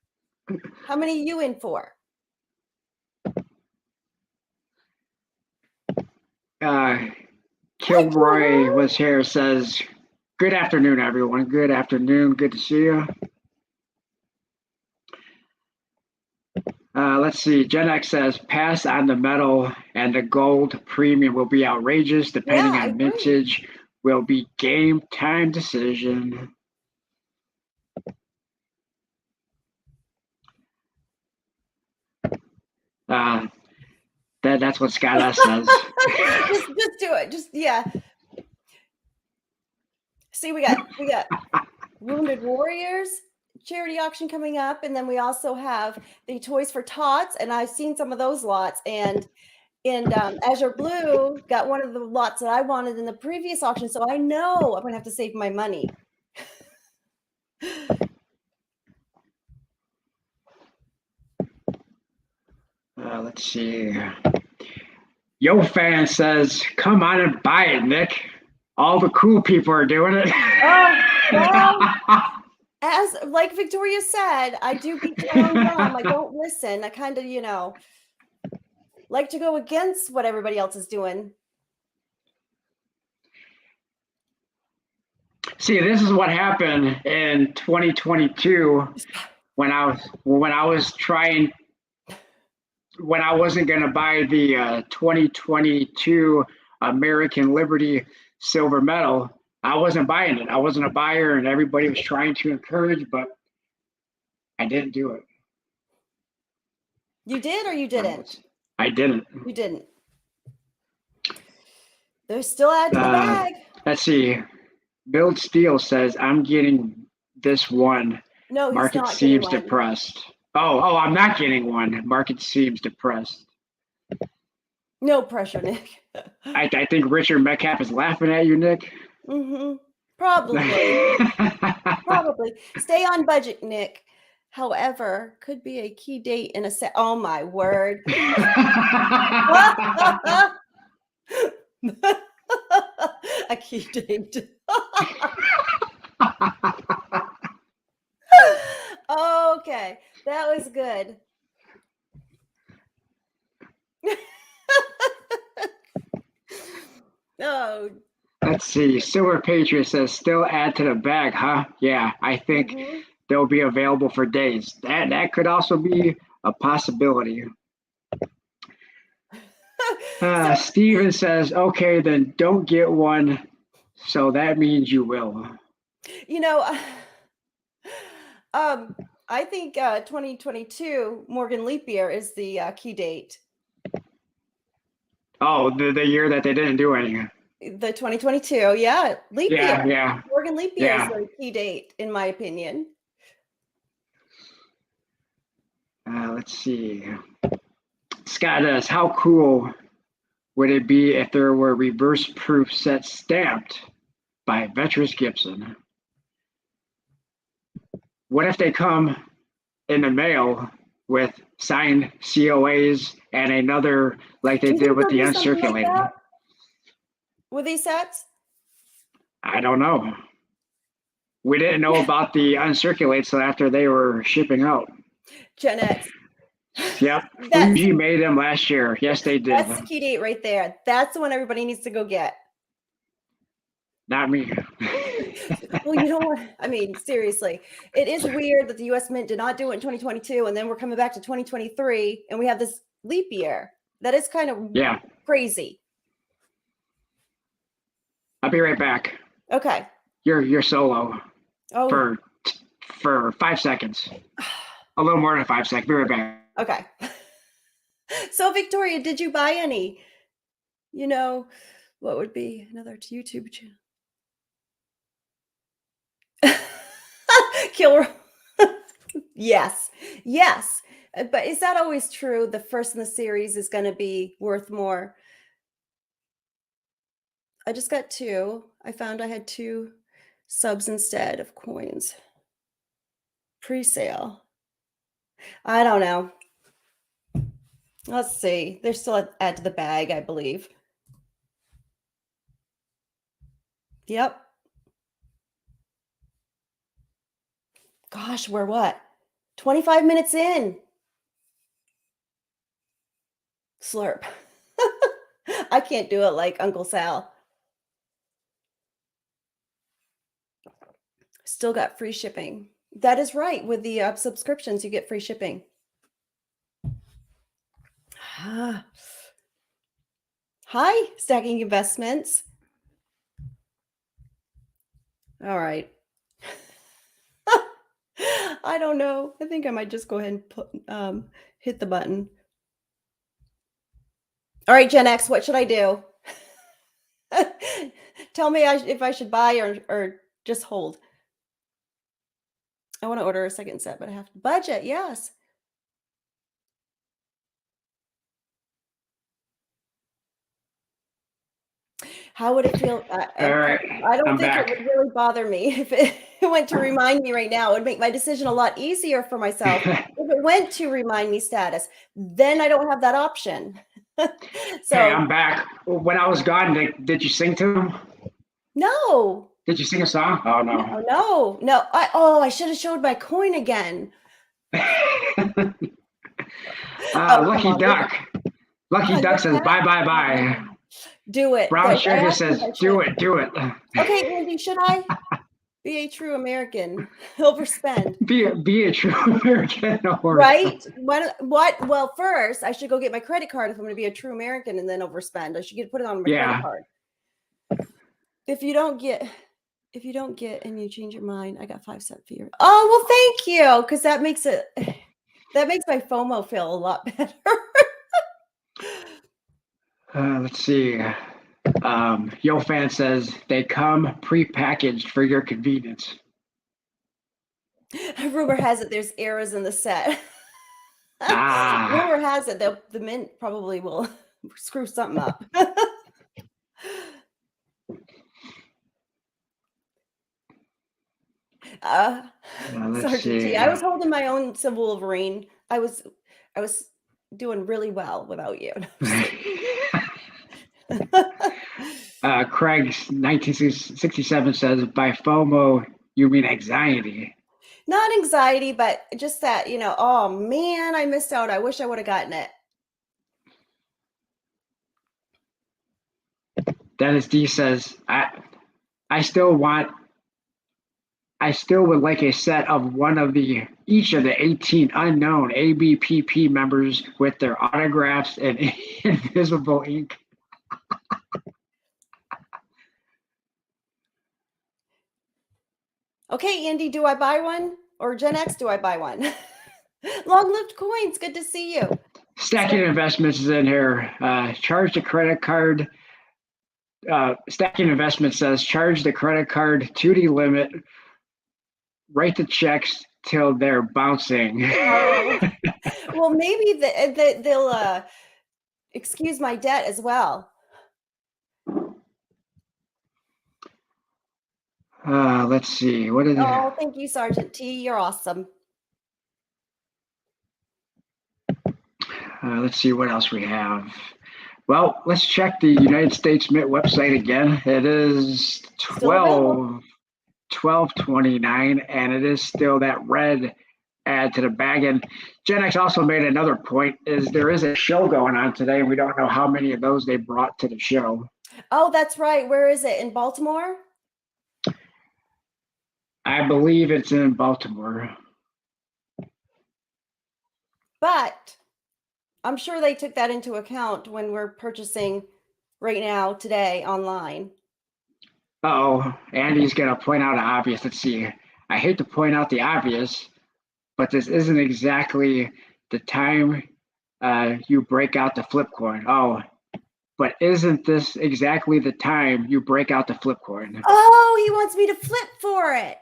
How many are you in for? Kilroy was here, says, good afternoon, everyone. Good afternoon. Good to see you. Let's see. Gen X says, pass on the metal and the gold premium will be outrageous. Depending Yeah, I on agree. vintage, will be game time decision. That's what Scott S says. just do it. Just yeah. See, we got Wounded Warriors charity auction coming up, and then we also have the Toys for Tots, and I've seen some of those lots. And Azure Blue got one of the lots that I wanted in the previous auction, so I know I'm gonna have to save my money. Let's see. Yo Fan says, come on and buy it, Nick. All the cool people are doing it. Oh, well, as like Victoria said, I do beat my own drum. I don't listen. I kind of, like to go against what everybody else is doing. See, this is what happened in 2022 when I wasn't going to buy the 2022 American Liberty silver medal. I wasn't buying it. I wasn't a buyer, and everybody was trying to encourage, but I didn't do it. You did or you didn't? I didn't. You didn't. They're still adding to the bag. Let's see. Build Steel says, I'm getting this one. No, Market seems depressed. Oh, I'm not getting one. Market seems depressed. No pressure, Nick. I think Richard Metcalf is laughing at you, Nick. Mm-hmm. Probably. Probably. Stay on budget, Nick. However, could be a key date in a set. Oh my word. A key date. Okay, that was good. Oh. Let's see. Silver Patriot says, still add to the bag, huh? Yeah, I think they'll be available for days. That could also be a possibility. Steven says, okay, then don't get one. So that means you will. I think 2022 Morgan leap year is the key date. Oh, the year that they didn't do anything. The 2022, yeah, leap year. Yeah. Morgan leap year is the key date, in my opinion. Let's see. Scott asks, how cool would it be if there were reverse proof sets stamped by Vetrus Gibson? What if they come in the mail with signed COAs and another like they did with the uncirculated? Like with these sets? I don't know. We didn't know about the uncirculated so after they were shipping out. Gen X. Yep. Fuji made them last year. Yes, they did. That's the key date right there. That's the one everybody needs to go get. Not me. Well, you know what? I mean, seriously, it is weird that the U.S. Mint did not do it in 2022, and then we're coming back to 2023, and we have this leap year. That is kind of crazy. I'll be right back. Okay. You're solo. Oh. For 5 seconds. A little more than 5 seconds. Be right back. Okay. So, Victoria, did you buy any? What would be another YouTube channel? Kilroy. Yes. But is that always true? The first in the series is going to be worth more. I just got 2. I found I had 2 subs instead of coins. Pre-sale. I don't know. Let's see. They're still add to the bag, I believe. Yep. Gosh, we're what? 25 minutes in. Slurp. I can't do it like Uncle Sal. Still got free shipping. That is right. With the subscriptions, you get free shipping. Hi, Stacking Investments. All right. I don't know. I think I might just go ahead and hit the button. All right, Gen X, what should I do? Tell me if I should buy or just hold. I want to order a second set, but I have to budget. Yes. How would it feel? All right, I don't I'm think back. it would really bother me if it went to remind me right now. It would make my decision a lot easier for myself. If it went to remind me status, then I don't have that option. So Hey, I'm back. When I was gone, did you sing to them? no. Did you sing a song? Oh no. No. I should have showed my coin again. Lucky Duck. Lucky Duck says bye bye bye. Do it. Brown Sugar says do it. Okay, Andy, should I be a true American? Overspend. Be a true American. Right? What? Well, first I should go get my credit card if I'm going to be a true American, and then overspend. I should put it on my credit card. If you don't get and you change your mind, I got 5 cents for you. Oh, well, thank you, because that makes my FOMO feel a lot better. Let's see. Yo Fan says they come pre-packaged for your convenience. Rumor has it there's errors in the set. Rumor has it the mint probably will screw something up. Sergeant T. I was holding my own Civil Wolverine. I was doing really well without you. Craig 1967 says by FOMO you mean anxiety. Not anxiety, but just that, oh man, I missed out. I wish I would have gotten it. Dennis D says I still would like a set of each of the 18 unknown ABPP members with their autographs and invisible ink. Okay, Andy, do I buy one? Or Gen X, do I buy one? Long-lived coins, good to see you. Stacking Investments is in here. Charge the credit card. Stacking Investments says charge the credit card to the limit. Write the checks till they're bouncing. Well, maybe they'll excuse my debt as well. Let's see. What is it? Oh, thank you, Sergeant T. You're awesome. Let's see what else we have. Well, let's check the United States Mint website again. It is 12/29, and it is still that red add to the bag. And Gen X also made another point: is there is a show going on today, and we don't know how many of those they brought to the show. Oh, that's right. Where is it? In Baltimore? I believe it's in Baltimore. But I'm sure they took that into account when we're purchasing right now, today, online. Andy's going to point out the obvious. Let's see. I hate to point out the obvious, but this isn't exactly the time you break out the flip coin. But isn't this exactly the time you break out the flip coin? Oh, he wants me to flip for it.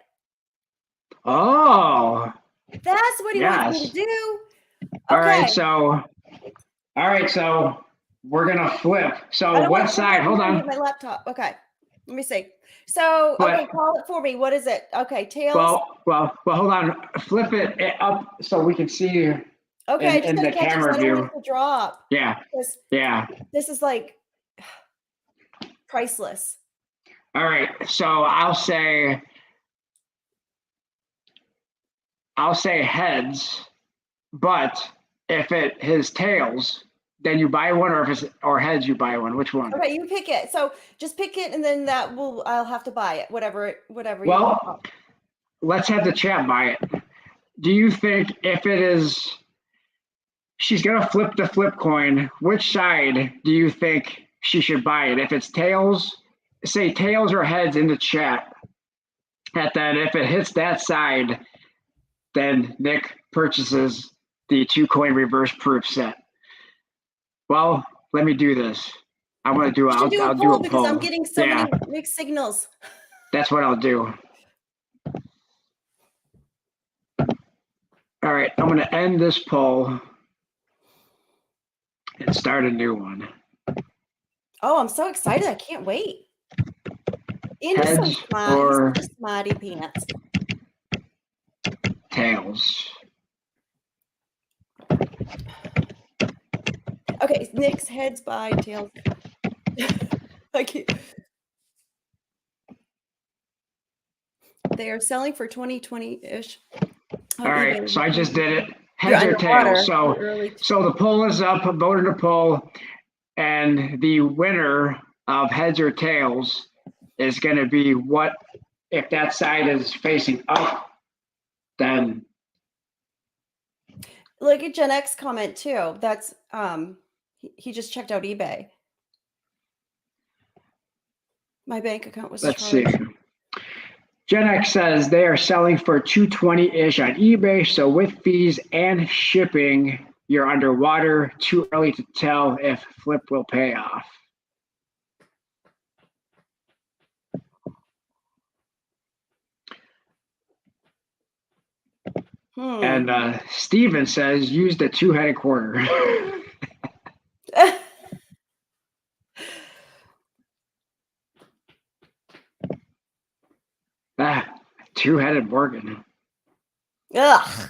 Oh. That's what he wants me to do. Okay. All right, so we're going to flip. So what side? Hold on. My laptop. Okay. Let me see. So, okay, call it for me. What is it? Okay, tails. Well, hold on. Flip it up so we can see. Okay, I just in gotta the catch it 'cause camera I don't view. want it to drop. Yeah, This yeah. this is like priceless. All right. So I'll say heads, but if it his tails, then you buy one, or if it's or heads, you buy one. Which one? Okay, you pick it. So just pick it, and then I'll have to buy it. Whatever you Well, want. let's have the chat buy it. Do you think if it is, she's gonna flip the flip coin, which side do you think she should buy it? If it's tails, say tails or heads in the chat. And then if it hits that side, then Nick purchases the 2-coin reverse proof set. Well, let me do this. I'm gonna do. I'll do a poll because I'm getting so many mixed signals. That's what I'll do. All right, I'm gonna end this poll and start a new one. Oh, I'm so excited! I can't wait. Heads or smarty pants. Tails. Okay, Nick's heads by tails. They are selling for 20-ish. All right, so I just did it. Heads or tails. So the poll is up. Voted a poll, and the winner of heads or tails is going to be what if that side is facing up, then. Look at Gen X comment too. That's he just checked out eBay. My bank account was Let's charged. see. Gen X says they are selling for $220-ish on eBay. So with fees and shipping, you're underwater. Too early to tell if flip will pay off. And Steven says use the 2-headed quarter. Ah, 2-headed Morgan. Ugh.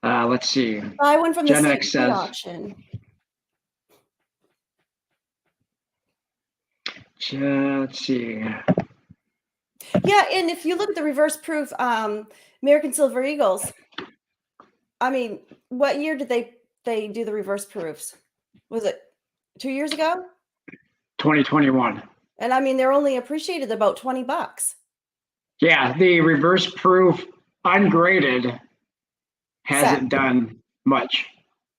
Let's see. Buy one from Gen the X says auction. Let's see. Yeah, and if you look at the reverse proof, American Silver Eagles. I mean, what year did they do the reverse proofs? Was it 2 years ago? 2021. And I mean, they're only appreciated about $20. Yeah, the reverse proof ungraded hasn't done much.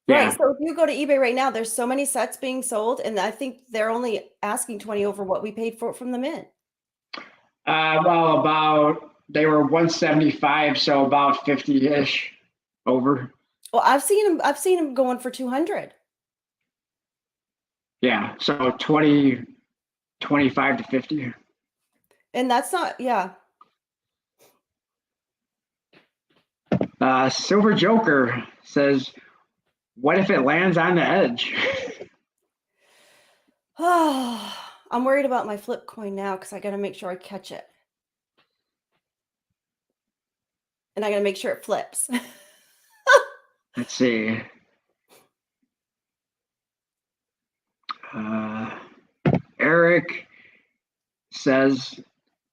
Yeah. Right. So if you go to eBay right now, there's so many sets being sold, and I think they're only asking 20 over what we paid for it from the mint. Well, they were 175, so about 50-ish over. Well, I've seen them going for 200. Yeah, so 25 to 50. And that's not, yeah. Silver Joker says, what if it lands on the edge? Oh, I'm worried about my flip coin now because I got to make sure I catch it. And I got to make sure it flips. Let's see. Eric says,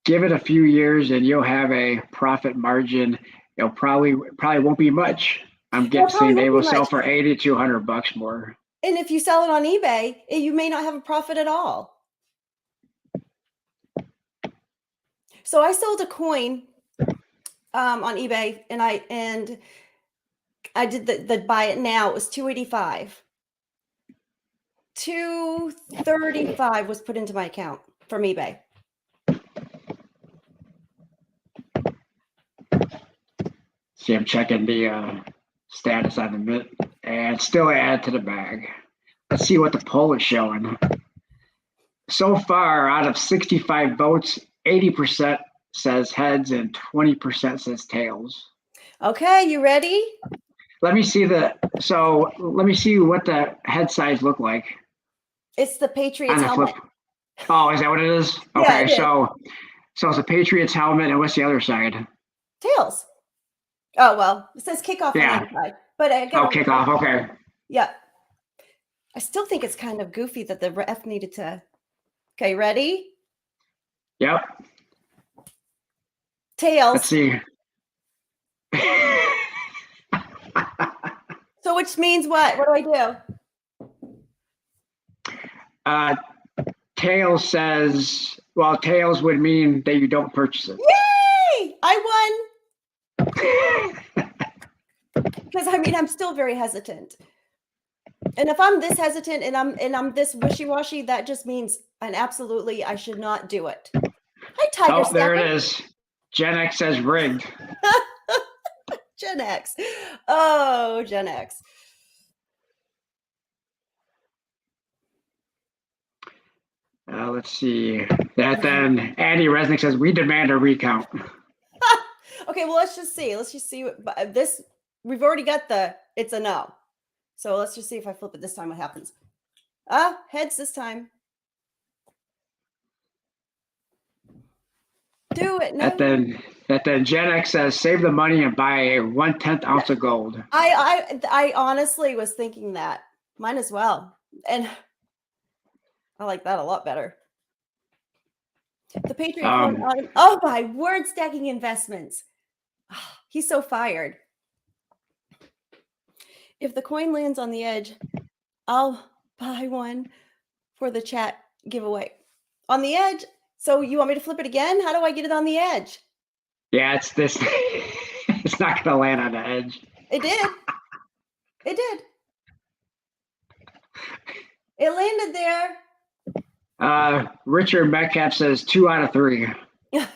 give it a few years and you'll have a profit margin. It'll probably won't be much. I'm guessing they will sell for $80 to $100 more. And if you sell it on eBay, you may not have a profit at all. So I sold a coin on eBay, and I did the buy it now. It was $285. $235 was put into my account from eBay. See, I'm checking the status on the mint and still add to the bag. Let's see what the poll is showing. So far, out of 65 votes, 80% says heads and 20% says tails. Okay, you ready? Let me see what the head sides look like. It's the Patriots helmet. Oh, is that what it is? Okay, yeah, so it's a Patriots helmet, and what's the other side? Tails. Oh, well, it says kickoff Yeah. on the inside. But I Oh, kickoff. Okay. Yeah. I still think it's kind of goofy that the ref needed to. Okay, ready? Yep. Tails. Let's see. So which means what? What do I do? Tails says, well, tails would mean that you don't purchase it. Yay! I won. Because I mean, I'm still very hesitant. And if I'm this hesitant and I'm this wishy-washy, that just means and absolutely I should not do it. Hi, Tiger. Oh, there it is. Gen X says rigged. Gen X. Oh, Gen X. Let's see. That then Andy Resnick says we demand a recount. Okay, well let's just see. Let's just see what this. We've already got it's a no. So let's just see if I flip it this time. What happens? Heads this time. Do it. No. That then Gen X says save the money and buy a 1/10 ounce of gold. I honestly was thinking that. Mine as well. And I like that a lot better. The Patriot coin. Oh my word, stacking investments. He's so fired. If the coin lands on the edge, I'll buy one for the chat giveaway. On the edge. So you want me to flip it again? How do I get it on the edge? Yeah, it's this. It's not going to land on the edge. It did. It did. It landed there. Richard Metcalf says 2 out of 3.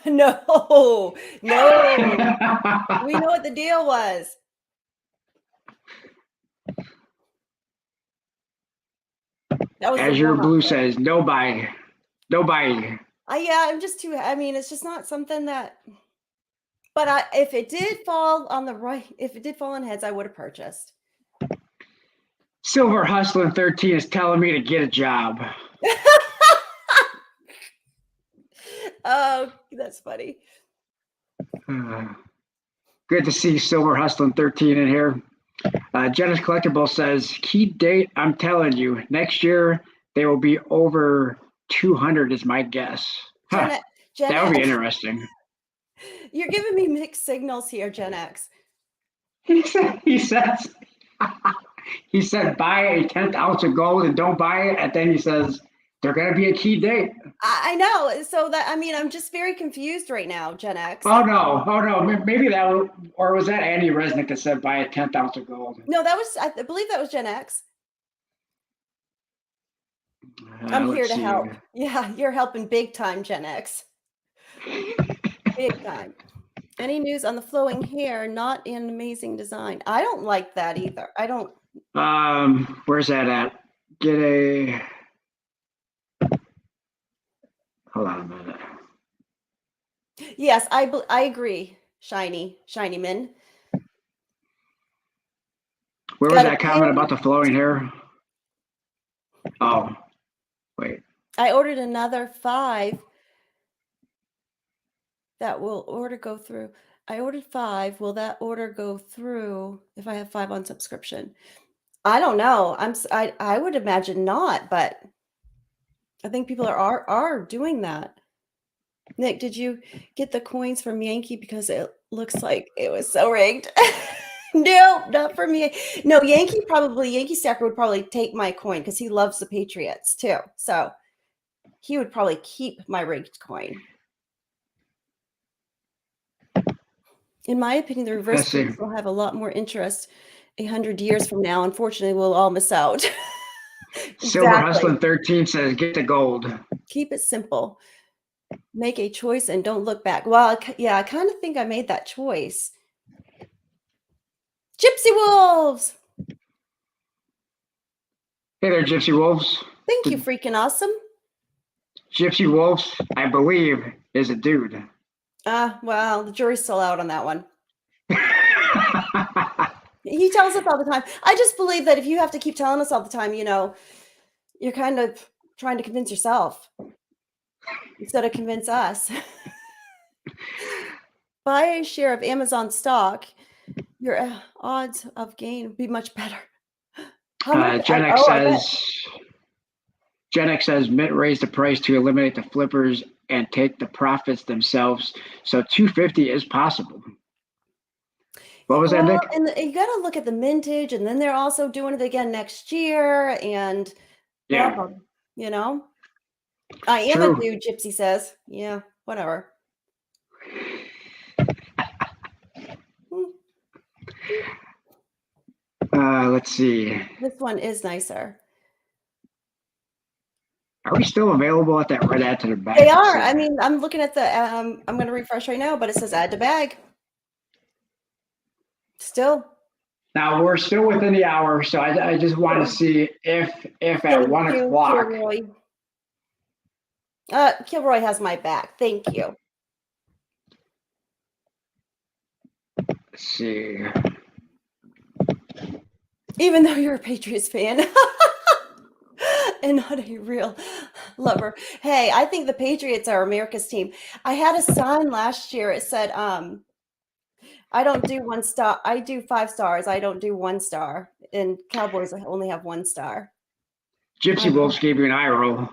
No. We know what the deal was. That was Azure Blue says no buy. No buy. Yeah, I'm just too. I mean, it's just not something that. But if it did fall on the right, if it did fall on heads, I would have purchased. Silver Hustling 13 is telling me to get a job. Oh, that's funny. Good to see Silver Hustling 13 in here. Jenna's Collectible says, key date, I'm telling you, next year they will be over 200 is my guess. Huh. That would be interesting. You're giving me mixed signals here, Gen X. He said buy a 10th ounce of gold and don't buy it. And then he says, they're going to be a key date. I know. So that, I mean, I'm just very confused right now, Gen X. Oh, no. Maybe that, or was that Andy Resnick that said buy a 10th ounce of gold? No, I believe that was Gen X. I'm here to help. Yeah, you're helping big time, Gen X. Big time. Any news on the flowing hair? Not an amazing design. I don't like that either. I don't. Where's that at? Hold on a minute. Yes, I agree. Shiny man. Where was that comment about the flowing hair? Oh, wait. I ordered another 5. That will order go through. I ordered 5. Will that order go through if I have 5 on subscription? I don't know. I would imagine not, but I think people are doing that. Nick, did you get the coins from Yankee because it looks like it was so rigged? No, not for me. No, Yankee Stacker would probably take my coin because he loves the Patriots too. So he would probably keep my rigged coin. In my opinion, the reverse proofs will have a lot more interest 100 years from now. Unfortunately, we'll all miss out. Exactly. Silver Hustling 13 says get the gold. Keep it simple. Make a choice and don't look back. Well, yeah, I kind of think I made that choice. Gypsy Wolves. Hey there, Gypsy Wolves. Thank you, freaking awesome. Gypsy Wolves, I believe, is a dude. Well, the jury's still out on that one. He tells us all the time. I just believe that if you have to keep telling us all the time, you're kind of trying to convince yourself instead of convince us. Buy a share of Amazon stock Your odds of gain would be much better. How much? Gen X says Mint raised the price to eliminate the flippers and take the profits themselves. So 250 is possible. What was that, Nick? And you got to look at the mintage, and then they're also doing it again next year. And Yeah, you know, I am true. a dude. Gypsy says, yeah, whatever. Let's see. This one is nicer. Are we still available at that red add to the bag? They are. I mean, I'm looking at the. I'm going to refresh right now, but it says add to bag. Still. Now we're still within the hour, so I just want to see if at 1 o'clock. Kilroy has my back. Thank you. Let's see. Even though you're a Patriots fan and not a real lover. Hey, I think the Patriots are America's team. I had a sign last year. It said, I don't do 1 star. I do 5 stars. I don't do 1 star. And Cowboys only have 1 star. Gypsy Wolves gave you an eye roll.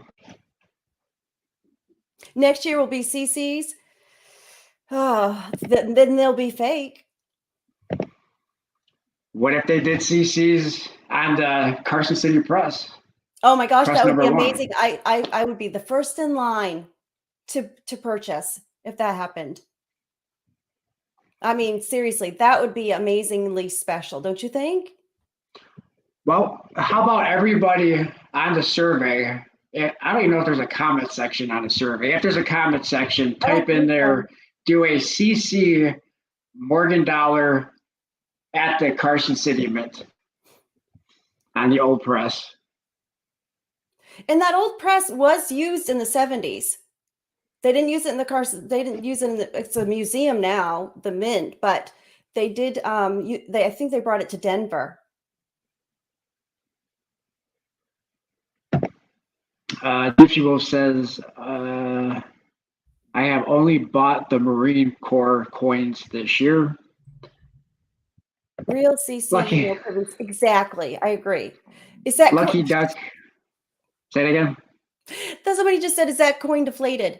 Next year will be CC's. Oh, then they'll be fake. What if they did CC's on the Carson City Press? Oh my gosh, Press that would be number 1. amazing. I would be the first in line to purchase if that happened. I mean, seriously, that would be amazingly special, don't you think? Well, how about everybody on the survey? I don't even know if there's a comment section on the survey. If there's a comment section, type in there, do a CC Morgan Dollar at the Carson City Mint on the old press. And that old press was used in the 70s. They didn't use it in the Carson. They didn't use it in it's a museum now, the Mint, but they did. I think they brought it to Denver. Gypsy Wolf says, I have only bought the Marine Corps coins this year. Real CC. Lucky. Exactly. I agree. Is that Lucky Duck? Say it again. Somebody just said, is that coin deflated?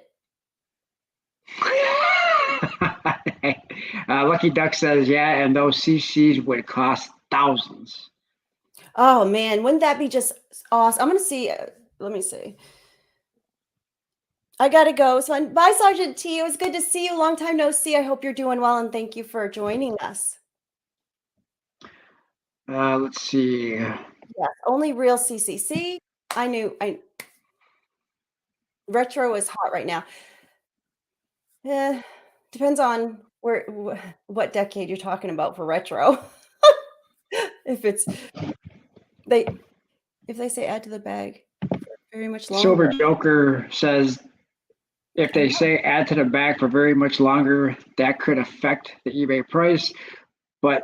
Lucky Duck says, yeah, and those CCs would cost thousands. Oh, man. Wouldn't that be just awesome? I'm going to see. Let me see. I got to go. So bye, Sergeant T. It was good to see you. Long time no see. I hope you're doing well, and thank you for joining us. Let's see. Yeah, only real CCC. Retro is hot right now. Depends on what decade you're talking about for retro. If they say add to the bag, very much longer. Silver Joker says, if they say add to the bag for very much longer, that could affect the eBay price. But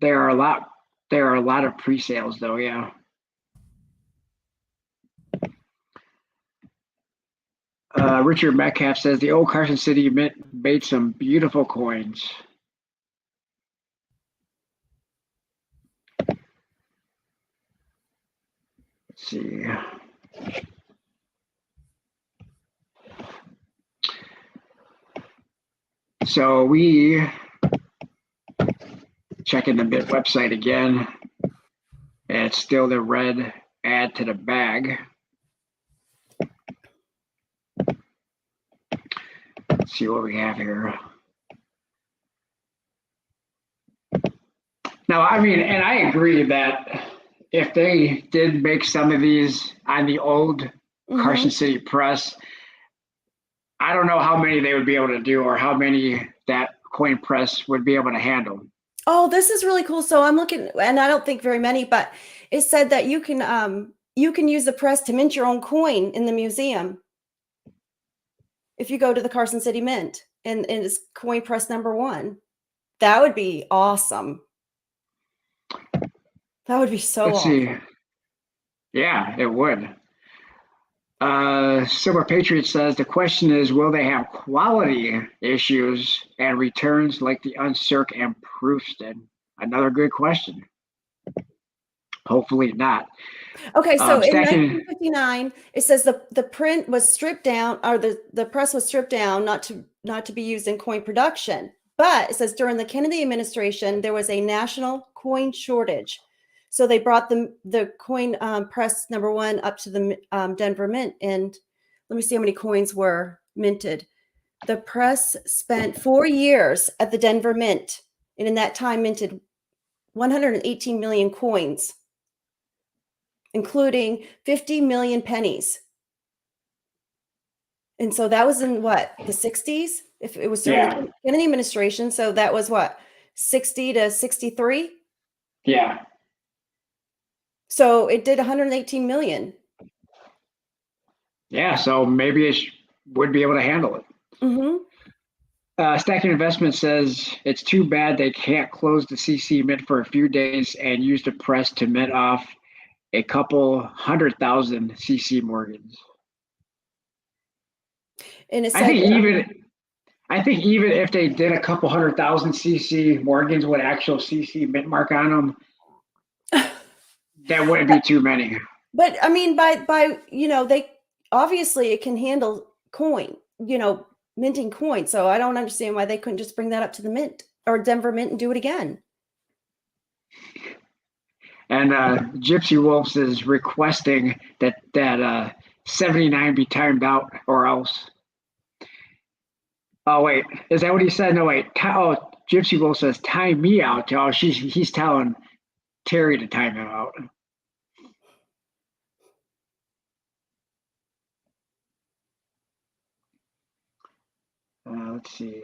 there are a lot of pre-sales though, yeah. Richard Metcalf says the old Carson City Mint made some beautiful coins. Let's see. So we checking the Mint website again. And it's still the red add to the bag. Let's see what we have here. Now, I mean, and I agree that if they did make some of these on the old Carson City Press, I don't know how many they would be able to do or how many that coin press would be able to handle. Oh, this is really cool. So I'm looking, and I don't think very many, but it said that you can use the press to mint your own coin in the museum. If you go to the Carson City Mint and it's coin press number 1, that would be awesome. That would be so awesome. See. Yeah, it would. Silver Patriot says the question is, will they have quality issues and returns like the Uncirc and Proofs did? Another good question. Hopefully not. Okay, so in Stacking, 1959, it says the print was stripped down, or the press was stripped down, not to be used in coin production. But it says during the Kennedy administration, there was a national coin shortage. So they brought the coin press number 1 up to the Denver Mint. And let me see how many coins were minted. The press spent 4 years at the Denver Mint, and in that time minted 118 million coins, including 50 million pennies. And so that was in what, the 60s? If it was during the Kennedy administration, so that was what, 60 to 63? Yeah. So it did 118 million. Yeah, so maybe it would be able to handle it. Mm-hmm. Stacking Investment says it's too bad they can't close the CC Mint for a few days and use the press to mint off a couple 100,000 CC Morgans. And it I said, think even if they did a couple 100,000 CC Morgans with actual CC mint mark on them, that wouldn't be too many. But I mean, by they obviously it can handle coin, minting coin. So I don't understand why they couldn't just bring that up to the Mint or Denver Mint and do it again. And Gypsy Wolves is requesting that 79 be timed out or else. Oh wait, is that what he said? No wait. Gypsy Wolf says time me out. Oh, he's telling Terry to time him out. Let's see.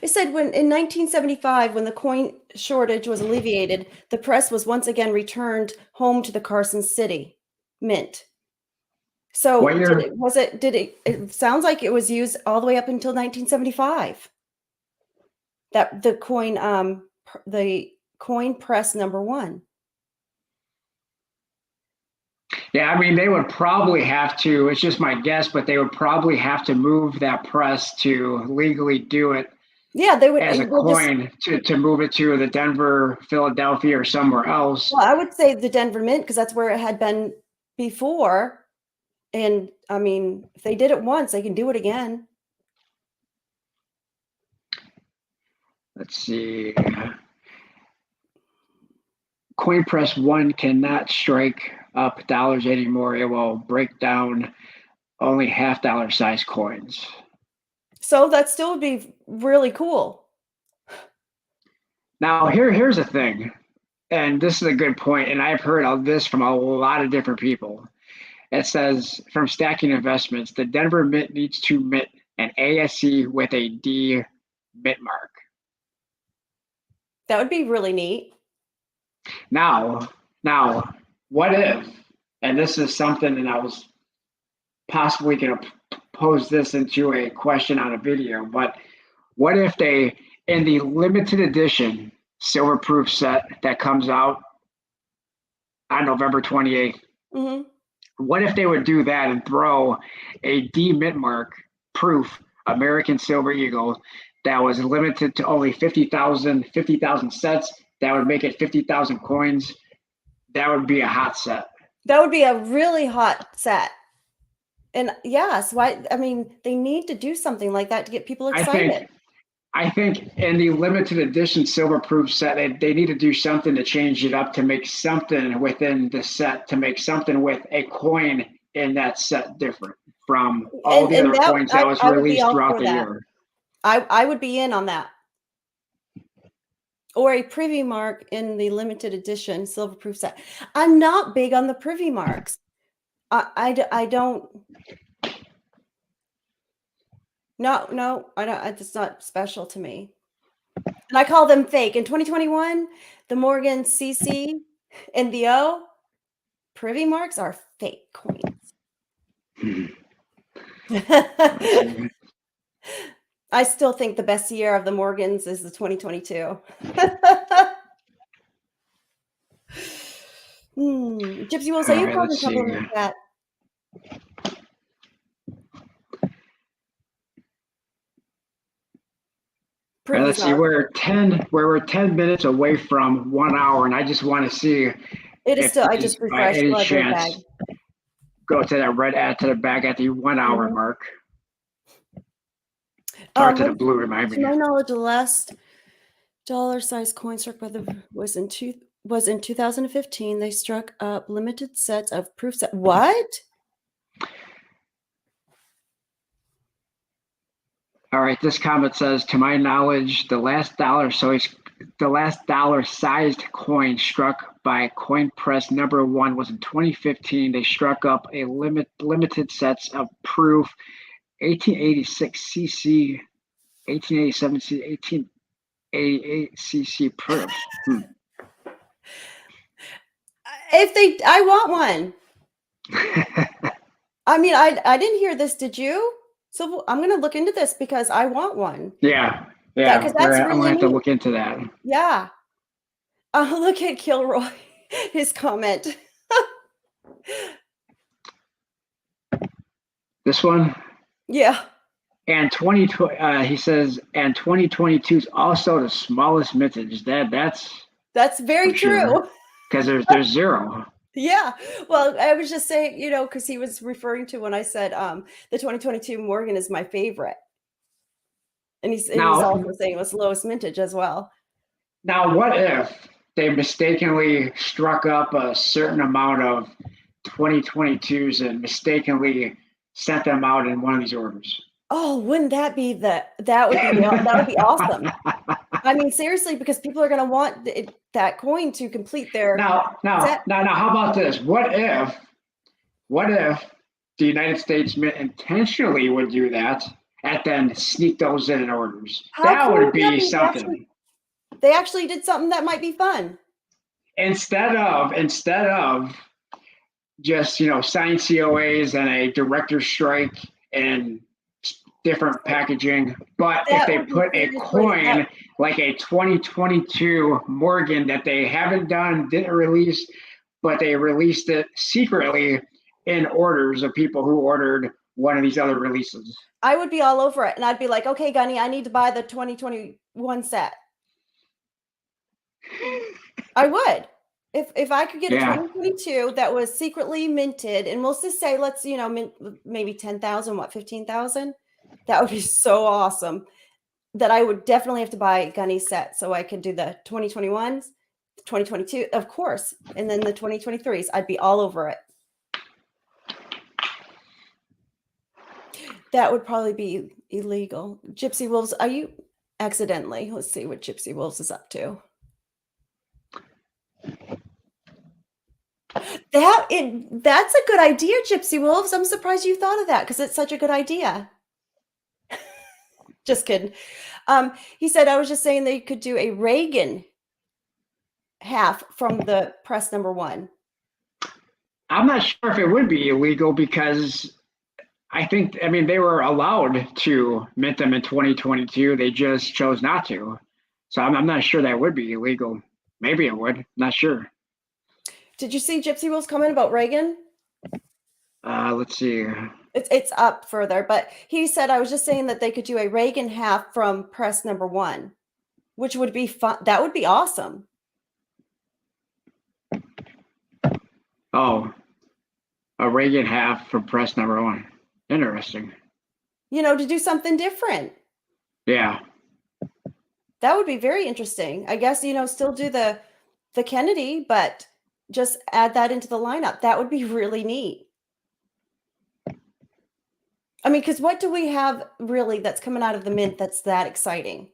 It said in 1975, when the coin shortage was alleviated, the press was once again returned home to the Carson City Mint. So it sounds like it was used all the way up until 1975. That the coin press number 1. Yeah, I mean, they would probably have to, it's just my guess, but they would probably have to move that press to legally do it. Yeah, they would as a coin to move it to the Denver, Philadelphia, or somewhere else. Well, I would say the Denver Mint, because that's where it had been before. And I mean, if they did it once, they can do it again. Let's see. Coin Press 1 cannot strike up dollars anymore. It will break down only $half size coins. So that still would be really cool. Now, here's the thing, and this is a good point, and I've heard of this from a lot of different people. It says, from Stacking Investments, the Denver Mint needs to mint an ASE with a D mint mark. That would be really neat. Now, what if, and this is something, and I was possibly going to pose this into a question on a video, but what if they, in the limited edition silver proof set that comes out on November 28th, what if they would do that and throw a D mint mark proof American Silver Eagle that was limited to only 50,000 sets? That would make it 50,000 coins. That would be a hot set. That would be a really hot set. And yes, I mean, they need to do something like that to get people excited. I think in the limited edition silver proof set, they need to do something to change it up, to make something within the set, to make something with a coin in that set different from all the other coins that was released throughout the year. I would be in on that. Or a privy mark in the limited edition silver proof set. I'm not big on the privy marks. I don't. No, I don't. It's not special to me. And I call them fake. In 2021, the Morgan CC and the O privy marks are fake coins. I still think the best year of the Morgans is the 2022. Gypsy Wolves, are All you right, having let's trouble see. with that? And let's see, bizarre. we're 10 minutes away from 1 hour, and I just want to see It is if still, I these, just by refreshed any library chance, bag. go to that red ad to the back at the 1 hour mark. Or to the blue, remind To me. my knowledge, the last dollar-sized coin struck by the was in 2015. They struck up limited sets of proof set. What? All right, this comment says, to my knowledge, the last dollar-sized coin struck by Coin Press number 1 was in 2015. They struck up a limited sets of proof 1886 cc, 1887 cc, 1888 cc proofs. I want one. I mean, I didn't hear this. Did you? So I'm going to look into this because I want one. Yeah. Because that's I'm really gonna have to neat. look into that. Yeah. Look at Kilroy, his comment. This one? Yeah. And he says, and 2022 is also the smallest vintage. That's very true. Because there's 0. Yeah. Well, I was just saying, because he was referring to when I said the 2022 Morgan is my favorite. And he's also saying it was the lowest vintage as well. Now, what if they mistakenly struck up a certain amount of 2022s and mistakenly sent them out in one of these orders? Oh, wouldn't that be that would be awesome. I mean, seriously, because people are going to want that coin to complete their now, how about this? What if the United States Mint intentionally would do that and then sneak those in orders? That would be something. They actually did something that might be fun. Instead of just, signing COAs and a director's strike and different packaging, but if they put a coin like a 2022 Morgan that they didn't release, but they released it secretly in orders of people who ordered one of these other releases. I would be all over it, and I'd be like, okay, Gunny, I need to buy the 2021 set. I would. If I could get a 2022 that was secretly minted, and we'll just say, let's, mint maybe 10,000, 15,000, that would be so awesome that I would definitely have to buy Gunny's set so I could do the 2021s, 2022, of course, and then the 2023s. I'd be all over it. That would probably be illegal. Gypsy Wolves, are you accidentally? Let's see what Gypsy Wolves is up to. That's a good idea, Gypsy Wolves. I'm surprised you thought of that because it's such a good idea. Just kidding. He said, I was just saying they could do a Reagan half from the press number 1. I'm not sure if it would be illegal because they were allowed to mint them in 2022. They just chose not to. So I'm not sure that would be illegal. Maybe it would. Not sure. Did you see Gypsy Wolves comment about Reagan? Let's see. It's up further, but he said, I was just saying that they could do a Reagan half from press number 1, which would be fun. That would be awesome. Oh, a Reagan half from press number 1. Interesting. To do something different. Yeah. That would be very interesting. I guess, still do the Kennedy, but just add that into the lineup. That would be really neat. I mean, because what do we have really that's coming out of the mint that's that exciting?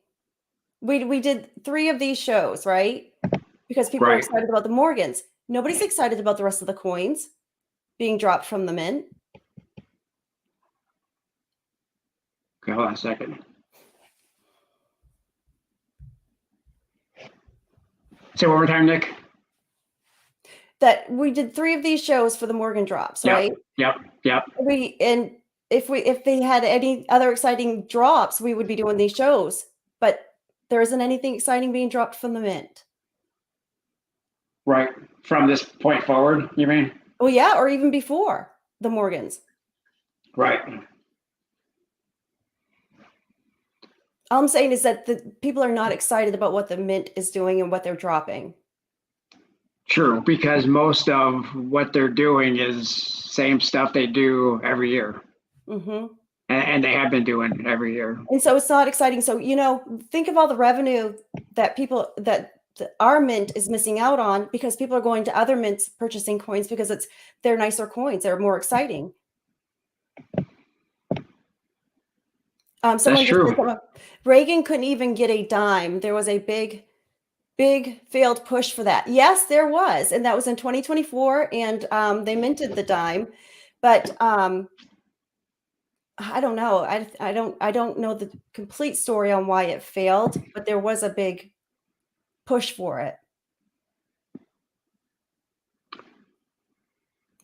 We did 3 of these shows, right? Because people are excited about the Morgans. Nobody's excited about the rest of the coins being dropped from the mint. Okay, hold on a second. Say one more time, Nick. That we did 3 of these shows for the Morgan drops, right? Yep. If they had any other exciting drops, we would be doing these shows. But there isn't anything exciting being dropped from the mint. Right. From this point forward, you mean? Well, yeah, or even before the Morgans. Right. All I'm saying is that the people are not excited about what the Mint is doing and what they're dropping. True, because most of what they're doing is same stuff they do every year. Mm-hmm. And they have been doing every year. And so it's not exciting. So, think of all the revenue that our Mint is missing out on because people are going to other mints purchasing coins because they're nicer coins. They're more exciting. That's true. Reagan couldn't even get a dime. There was a big failed push for that. Yes, there was. And that was in 2024. And they minted the dime. But I don't know. I don't know the complete story on why it failed, but there was a big push for it.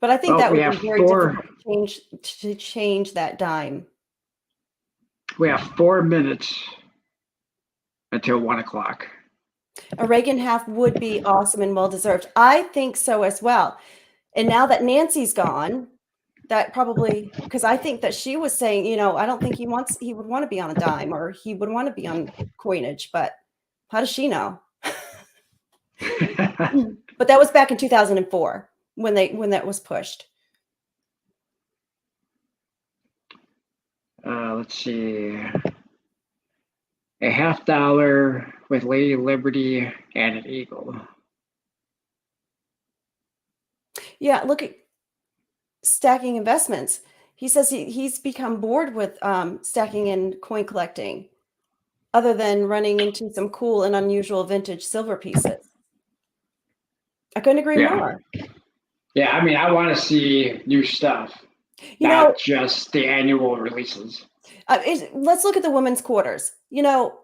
But I think that would be very difficult to change that dime. We have 4 minutes until 1 o'clock. A Reagan half would be awesome and well deserved. I think so as well. And now that Nancy's gone, that probably, because I think that she was saying, I don't think he would want to be on a dime or he would want to be on coinage, but how does she know? But that was back in 2004 when that was pushed. Let's see. A $50 with Lady Liberty and an eagle. Yeah, look at Stacking Investments. He says he's become bored with stacking and coin collecting, other than running into some cool and unusual vintage silver pieces. I couldn't agree more. Yeah, I mean, I want to see new stuff, not just the annual releases. Let's look at the women's quarters. Not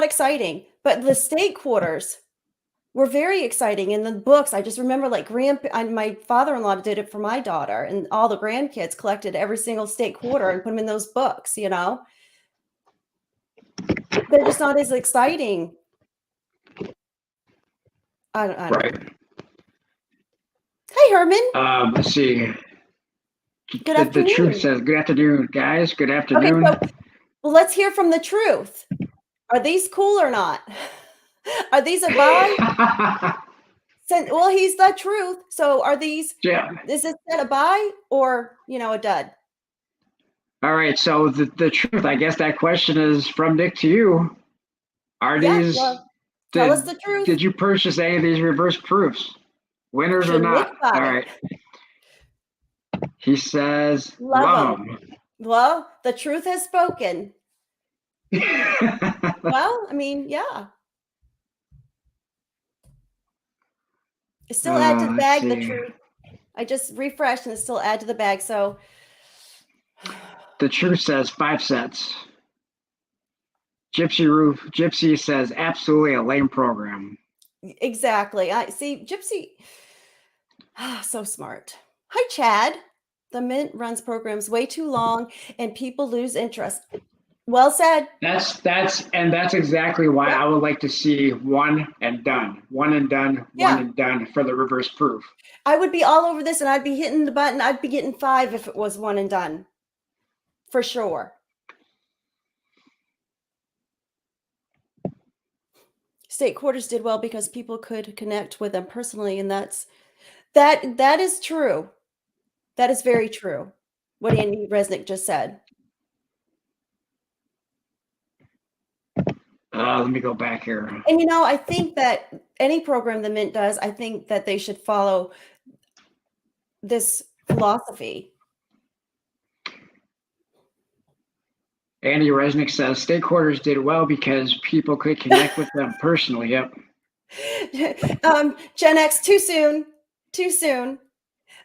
exciting, but the state quarters were very exciting. In the books, I just remember my father-in-law did it for my daughter, and all the grandkids collected every single state quarter and put them in those books. They're just not as exciting. I don't right. know. Hey, Herman. Let's see. Good afternoon. The truth says, good afternoon, guys. Good afternoon. Okay, well, let's hear from the truth. Are these cool or not? Are these a buy? Well, he's the truth. So are these, is this a buy or, a dud? All right. So the truth, I guess that question is from Nick to you. Are these, tell us the truth. Did you purchase any of these reverse proofs? Winners or not? All right. He says, love them. Well, the truth has spoken. Well, I mean, yeah. Still add to the bag, the truth. I just refreshed and still add to the bag. So the truth says 5 cents. Gypsy says absolutely a lame program. Exactly. I see Gypsy. So smart. Hi, Chad. The Mint runs programs way too long and people lose interest. Well said. That's exactly why I would like to see one and done for the reverse proof. I would be all over this and I'd be hitting the button. I'd be getting 5 if it was one and done. For sure. State quarters did well because people could connect with them personally, and that is true. That is very true. What Andy Resnick just said. Let me go back here. And I think that any program the Mint does, I think that they should follow this philosophy. Andy Resnick says state quarters did well because people could connect with them personally. Yep. Gen X, too soon.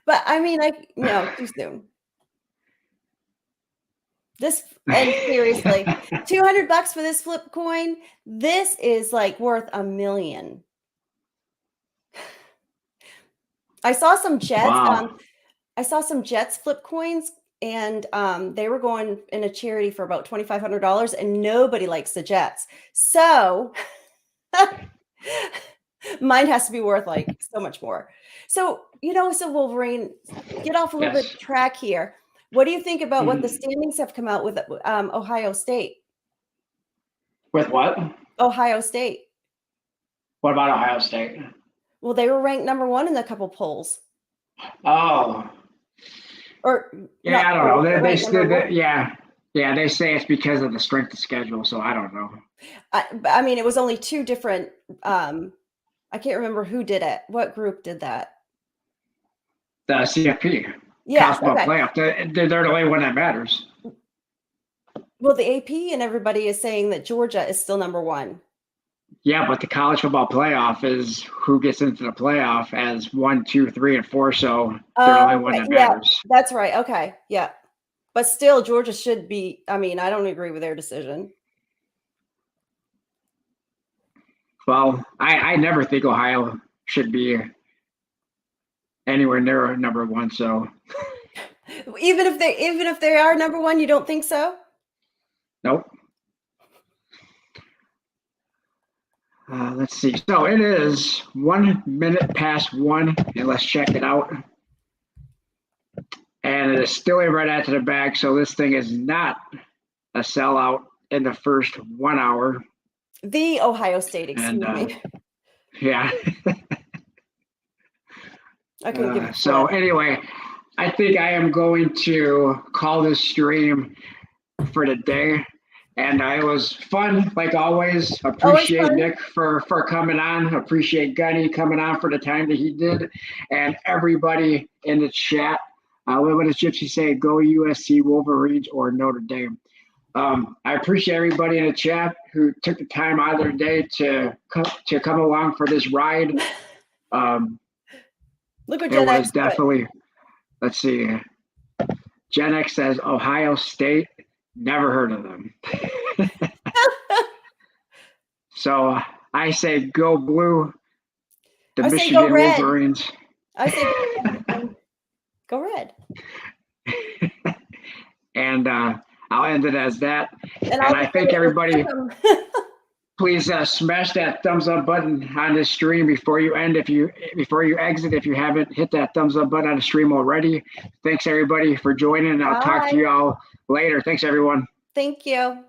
But I mean, no, too soon. And seriously, $200 for this flip coin. This is worth $1 million. I saw some Jets. Wow. I saw some Jets flip coins, and they were going in a charity for about $2,500, and nobody likes the Jets. So Mine has to be worth like so much more. So, so Wolverine, get off a little bit track here. What do you think about what the standings have come out with Ohio State? With what? Ohio State. What about Ohio State? Well, they were ranked number 1 in a couple polls. Oh. Or yeah, I don't know. They say it's because of the strength of schedule. So I don't know. I mean, it was only 2 different. I can't remember who did it. What group did that? The CFP. Yeah. Okay. Playoff. They're the only one that matters. Well, the AP and everybody is saying that Georgia is still number 1. Yeah, but the college football playoff is who gets into the playoff as 1, 2, 3, and 4. So they're the only one that matters. Yeah, that's right. Okay. Yeah. But still, Georgia should be. I mean, I don't agree with their decision. Well, I never think Ohio should be anywhere near number 1. So even if they are number 1, you don't think so? Nope. Let's see. So it is 1 minute past 1, and let's check it out. And it is still right after the back, so this thing is not a sellout in the first 1 hour. The Ohio State, excuse me. Yeah. I couldn't give it so anyway, I think I am going to call this stream for the day. And it was fun, like always. Appreciate Nick for coming on. Appreciate Gunny coming on for the time that he did. And everybody in the chat. What does Gypsy say? Go USC, Wolverines, or Notre Dame. I appreciate everybody in the chat who took the time out of their day to come along for this ride. Look what Gen X definitely. Let's see. Gen X says Ohio State. Never heard of them. So I say go blue. The Michigan Wolverines. I say go red. And I'll end it as that. And I thank everybody. Please smash that thumbs up button on this stream before you exit. If you haven't hit that thumbs up button on the stream already. Thanks everybody for joining. I'll talk to you all later. Thanks everyone. Thank you.